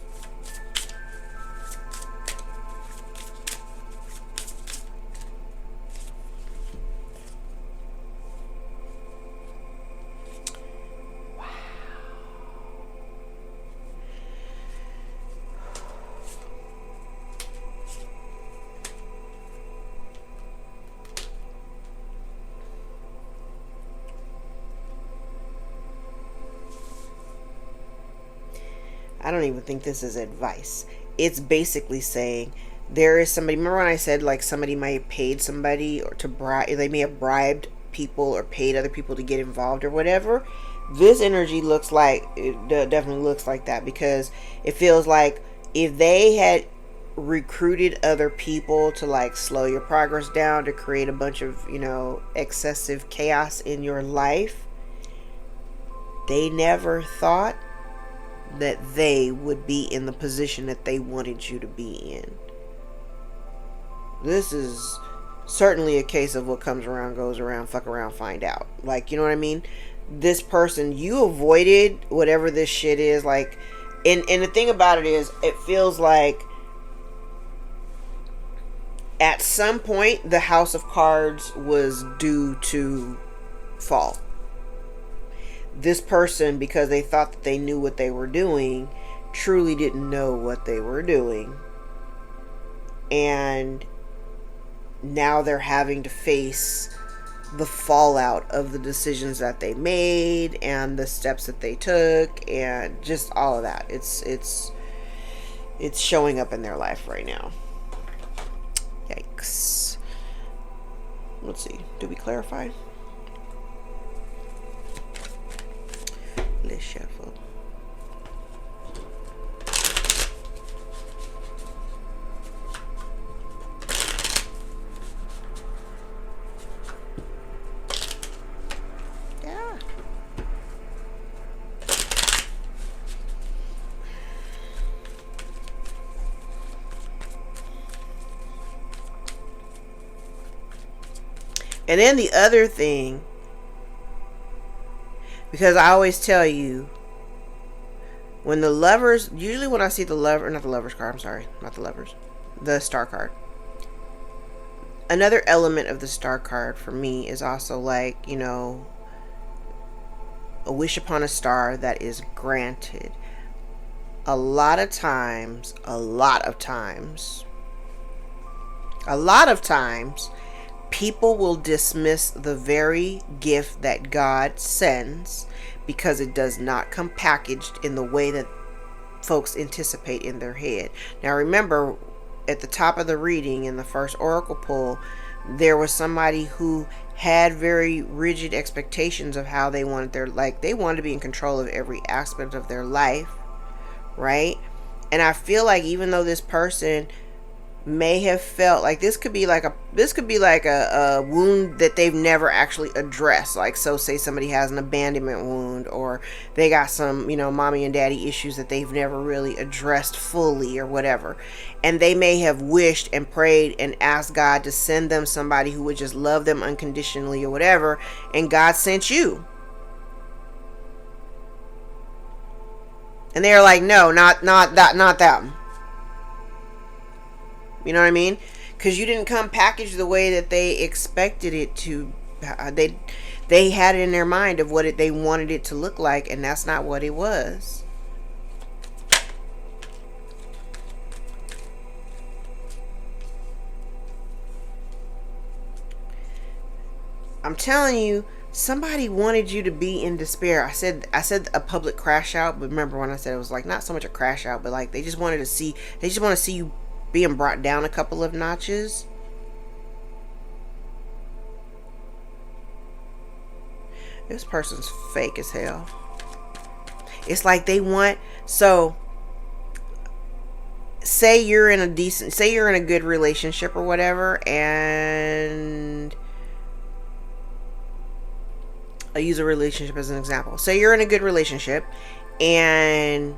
I don't even think this is advice. It's basically saying there is somebody. Remember when I said, like, somebody might have paid somebody or to bribe? They may have bribed people or paid other people to get involved or whatever. This energy looks like, it definitely looks like that, because it feels like if they had recruited other people to, like, slow your progress down, to create a bunch of, excessive chaos in your life, they never thought that they would be in the position that they wanted you to be in. This is certainly a case of what comes around goes around, fuck around, find out. Like, you know what I mean? This person, you avoided whatever this shit is, like, and the thing about it is, it feels like at some point the House of Cards was due to fault. This person, because they thought that they knew what they were doing, truly didn't know what they were doing. And now they're having to face the fallout of the decisions that they made and the steps that they took and just all of that. It's showing up in their life right now. Yikes. Let's see. Did we clarify? Let's shuffle. Yeah. And then the other thing, because I always tell you, when the lovers, usually when I see the lover, not the lovers card, I'm sorry, not the lovers, the star card. Another element of the star card for me is also like, you know, a wish upon a star that is granted. A lot of times, people will dismiss the very gift that God sends because it does not come packaged in the way that folks anticipate in their head. Now remember, at the top of the reading in the first oracle pull, there was somebody who had very rigid expectations of how they wanted their, like, they wanted to be in control of every aspect of their life, right? And I feel like even though this person may have felt like this could be like a wound that they've never actually addressed, like, so say somebody has an abandonment wound, or they got some, you know, mommy and daddy issues that they've never really addressed fully or whatever, and they may have wished and prayed and asked God to send them somebody who would just love them unconditionally or whatever, and God sent you, and they're like, no, not them. You know what I mean? Because you didn't come packaged the way that they expected it to. They had it in their mind of what they wanted it to look like, and that's not what it was. I'm telling you, somebody wanted you to be in despair. I said a public crash out, but remember when I said it was like not so much a crash out, but like they just want to see you being brought down a couple of notches. This person's fake as hell. It's like they want, so say you're in a good relationship or whatever, and I'll use a relationship as an example. Say you're in a good relationship and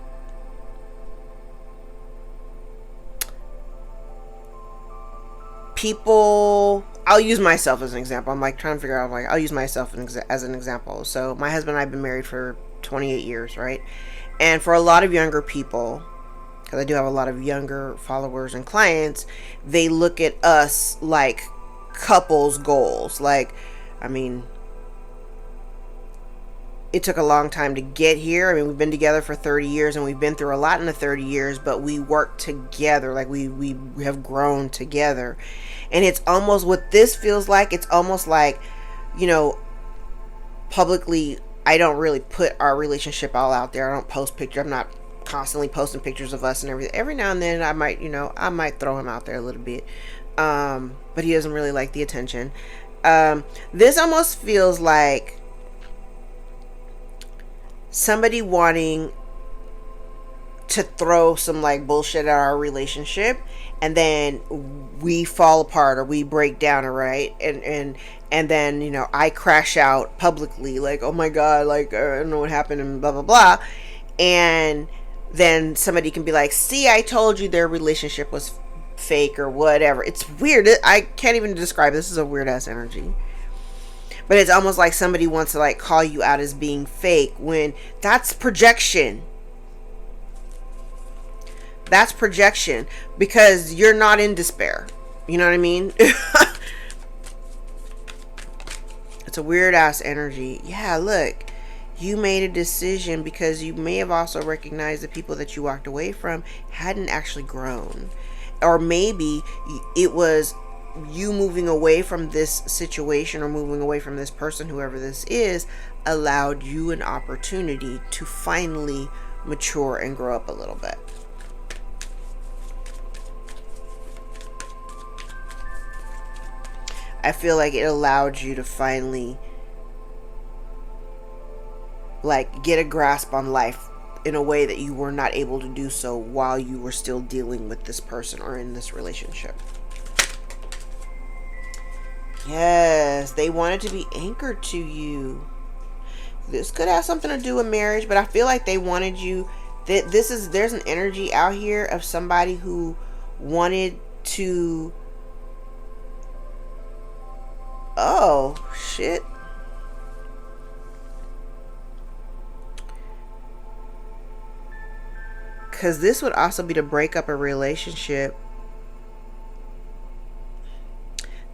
people, I'll use myself as an example. I'm like trying to figure out, like, I'll use myself as an example. So my husband and I have been married for 28 years, right? And for a lot of younger people, because I do have a lot of younger followers and clients, they look at us like couples goals. Like, I mean, it took a long time to get here. I mean, we've been together for 30 years and we've been through a lot in the 30 years, but we work together. Like we have grown together. And it's almost what this feels like. It's almost like, you know, publicly, I don't really put our relationship all out there. I don't post pictures. I'm not constantly posting pictures of us and everything. Every now and then I might throw him out there a little bit. But he doesn't really like the attention. This almost feels like somebody wanting to throw some like bullshit at our relationship, and then we fall apart or we break down, right? And then, you know, I crash out publicly, like, oh my God, like, I don't know what happened and blah, blah, blah. And then somebody can be like, see, I told you their relationship was fake or whatever. It's weird. I can't even describe. This is a weird ass energy. But it's almost like somebody wants to like call you out as being fake when that's projection. That's projection because you're not in despair. You know what I mean? It's It's a weird ass energy. Yeah, look. You made a decision because you may have also recognized the people that you walked away from hadn't actually grown. Or maybe it was you moving away from this situation or moving away from this person, whoever this is, allowed you an opportunity to finally mature and grow up a little bit. I feel like it allowed you to finally like get a grasp on life in a way that you were not able to do so while you were still dealing with this person or in this relationship. Yes, they wanted to be anchored to you. This could have something to do with marriage, but I feel like they wanted you. There's an energy out here of somebody who wanted to. Oh shit. Because this would also be to break up a relationship.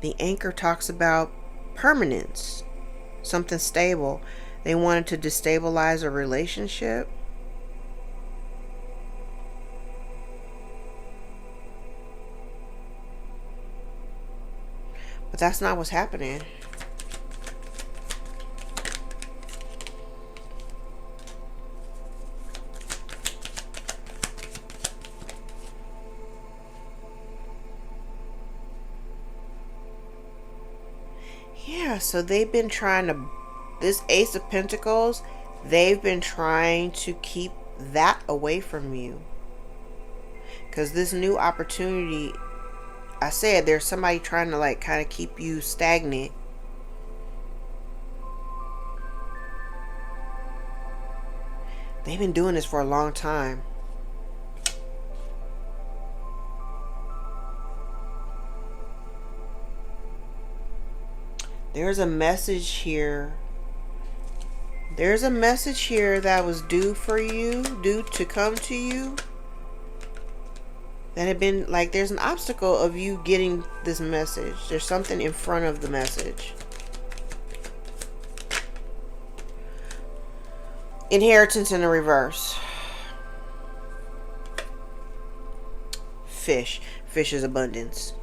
The anchor talks about permanence, something stable. They wanted to destabilize a relationship. But that's not what's happening. Yeah, so they've been trying to, this Ace of Pentacles, they've been trying to keep that away from you. Because this new opportunity, I said there's somebody trying to like kind of keep you stagnant. They've been doing this for a long time. There's a message here. There's a message here that was due for you, due to come to you. That had been like, there's an obstacle of you getting this message. There's something in front of the message. Inheritance in the reverse. Fish. Fish is abundance.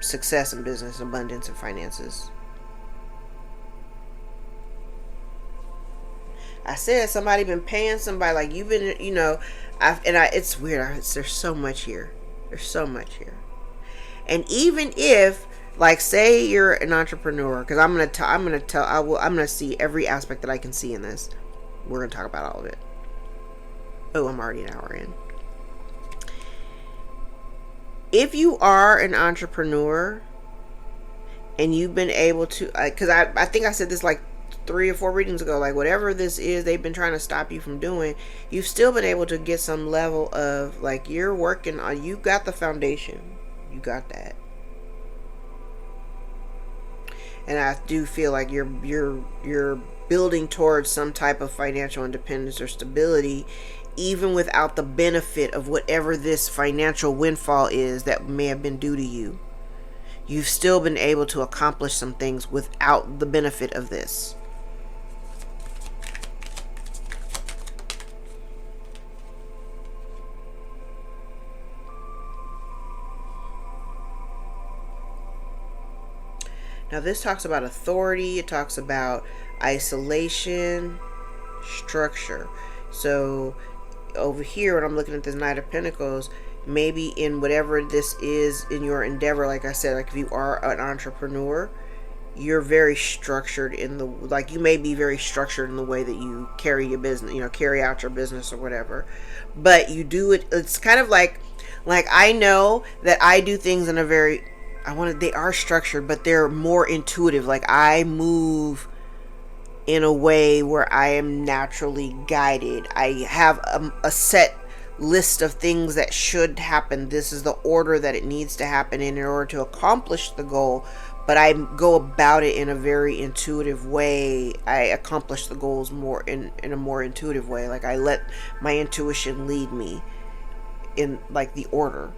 Success in business, abundance in finances. I said somebody been paying somebody, like you've been, you know, it's weird. There's so much here. There's so much here. And even if, like, say you're an entrepreneur, because I'm gonna see every aspect that I can see in this. We're gonna talk about all of it. Oh, I'm already an hour in. If you are an entrepreneur and you've been able to, because I think I said this like 3 or 4 readings ago, like whatever this is they've been trying to stop you from doing, you've still been able to get some level of, like, you're working on, you got the foundation, you got that. And I do feel like you're building towards some type of financial independence or stability, even without the benefit of whatever this financial windfall is that may have been due to you. You've still been able to accomplish some things without the benefit of this. Now this talks about authority, it talks about isolation, structure. So over here, when I'm looking at this Knight of Pentacles, maybe in whatever this is in your endeavor, like I said, like if you are an entrepreneur, you're very structured in the, like you may be very structured in the way that you carry your business, you know, carry out your business or whatever. But you do it, it's kind of like I know that I do things in a very, they are structured, but they're more intuitive. Like I move in a way where I am naturally guided. I have a set list of things that should happen. This is the order that it needs to happen in order to accomplish the goal. But I go about it in a very intuitive way. I accomplish the goals more in a more intuitive way. Like I let my intuition lead me in like the order.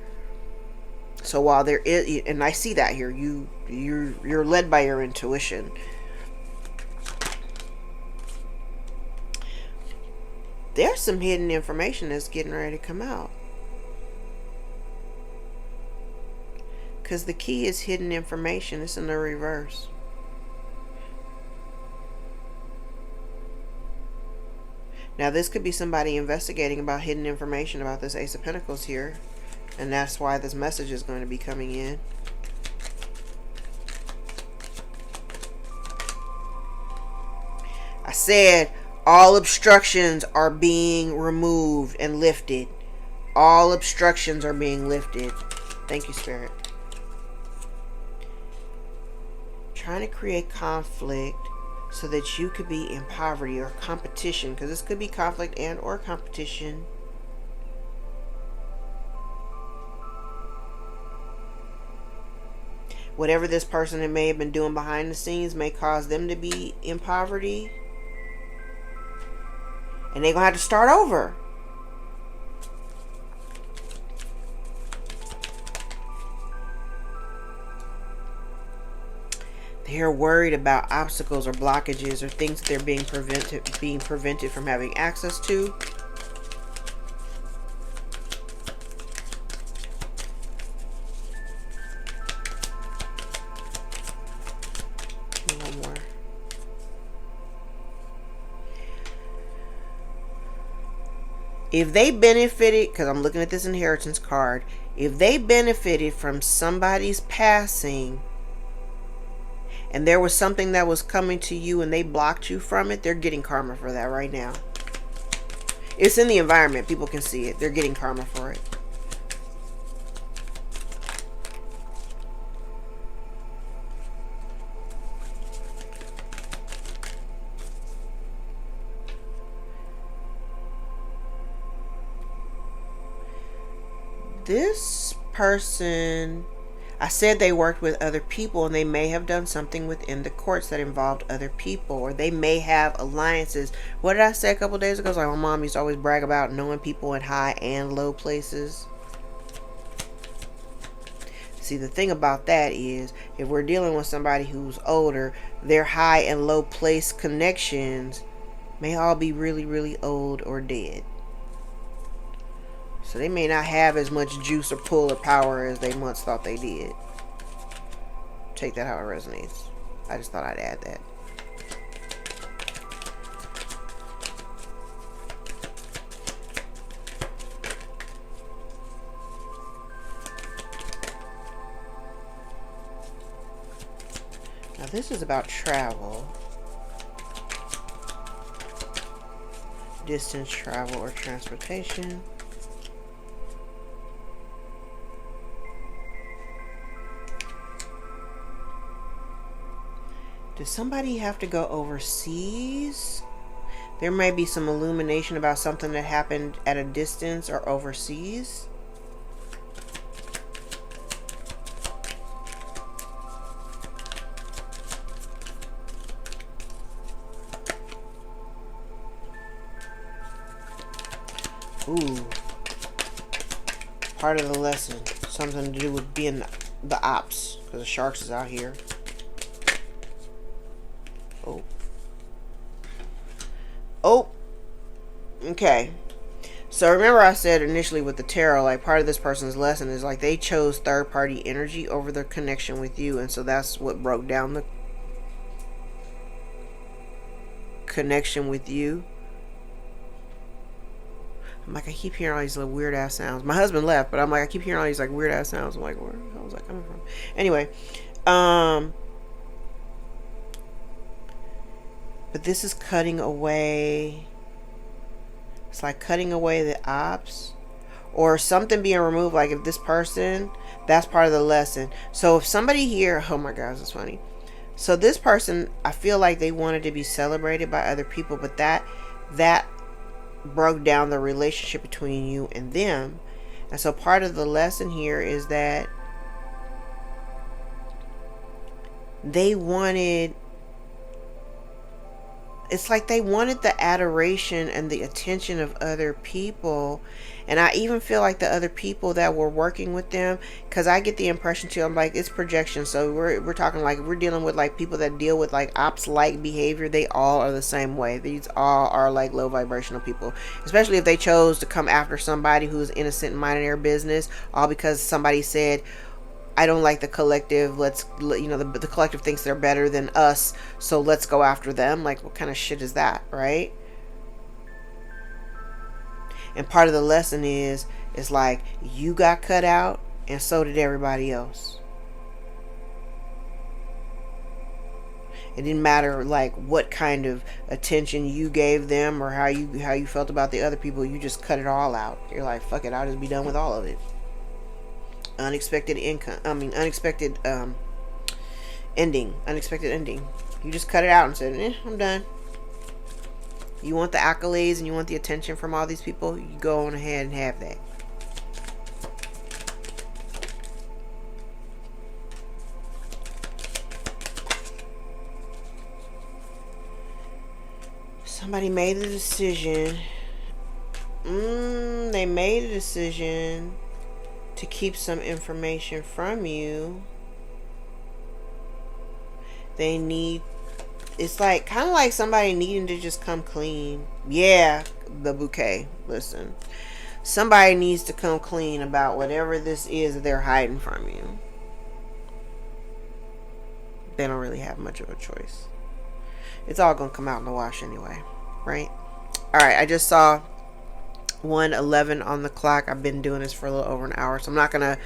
So while there is, and I see that here, you're led by your intuition. There's some hidden information that's getting ready to come out. Because the key is hidden information. It's in the reverse. Now, this could be somebody investigating about hidden information about this Ace of Pentacles here. And that's why this message is going to be coming in. I said all obstructions are being removed and lifted. All obstructions are being lifted. Thank you, Spirit. Trying to create conflict so that you could be in poverty or competition, because this could be conflict and or competition. Whatever this person may have been doing behind the scenes may cause them to be in poverty, and they're gonna have to start over. They're worried about obstacles or blockages or things that they're being prevented from having access to. One more. If they benefited, because I'm looking at this inheritance card, if they benefited from somebody's passing, and there was something that was coming to you and they blocked you from it, they're getting karma for that right now. It's in the environment. People can see it. They're getting karma for it. This person, I said they worked with other people, and they may have done something within the courts that involved other people, or they may have alliances. What did I say a couple days ago? It's like my mom used to always brag about knowing people in high and low places. See, the thing about that is, if we're dealing with somebody who's older, their high and low place connections may all be really, really old or dead. So they may not have as much juice or pull or power as they once thought they did. Take that how it resonates. I just thought I'd add that. Now this is about travel. Distance travel or transportation. Does somebody have to go overseas? There may be some illumination about something that happened at a distance or overseas. Ooh. Part of the lesson. Something to do with being the ops. Because the sharks is out here. Oh. Oh. Okay. So remember I said initially with the tarot, like part of this person's lesson is like they chose third party energy over their connection with you. And so that's what broke down the connection with you. I'm like, I keep hearing all these little weird ass sounds. My husband left, but I'm like, I keep hearing all these like weird ass sounds. I'm like, where the hell was that coming from? Anyway, but this is cutting away. It's like cutting away the ops or something being removed. Like if this person, that's part of the lesson. So if somebody here, oh my gosh, it's funny. So this person, I feel like they wanted to be celebrated by other people, but that broke down the relationship between you and them. And so part of the lesson here is that they wanted it's like they wanted the adoration and the attention of other people. And I even feel like the other people that were working with them, because I get the impression too, I'm like, it's projection. So we're talking like, we're dealing with like people that deal with like ops like behavior. They all are the same way. These all are like low vibrational people, especially if they chose to come after somebody who's innocent and minding their business, all because somebody said, I don't like the collective. Let's, the collective thinks they're better than us, so let's go after them. Like, what kind of shit is that, right? And part of the lesson is like, you got cut out, and so did everybody else. It didn't matter like what kind of attention you gave them or how you felt about the other people. You just cut it all out. You're like, fuck it, I'll just be done with all of it. Unexpected income. I mean, unexpected ending. Unexpected ending. You just cut it out and said, I'm done. You want the accolades and you want the attention from all these people, you go on ahead and have that. Somebody made a decision. They made a decision to keep some information from you. They need, it's like kind of like somebody needing to just come clean. Yeah, the bouquet. Listen, somebody needs to come clean about whatever this is that they're hiding from you. They don't really have much of a choice. It's all gonna come out in the wash anyway, right? All right, I just saw 1:11 on the clock. I've been doing this for a little over an hour, so I'm not gonna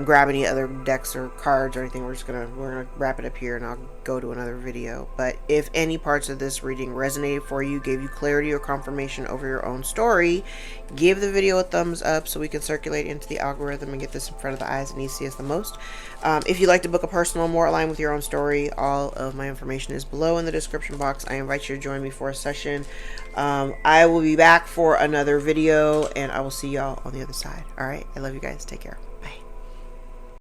grab any other decks or cards or anything. We're gonna wrap it up here, and I'll go to another video. But if any parts of this reading resonated for you, gave you clarity or confirmation over your own story, give the video a thumbs up so we can circulate into the algorithm and get this in front of the eyes that need to see us the most. If you'd like to book a personal more aligned with your own story, all of my information is below in the description box. I invite you to join me for a session. I will be back for another video, and I will see y'all on the other side. All right, I love you guys. Take care.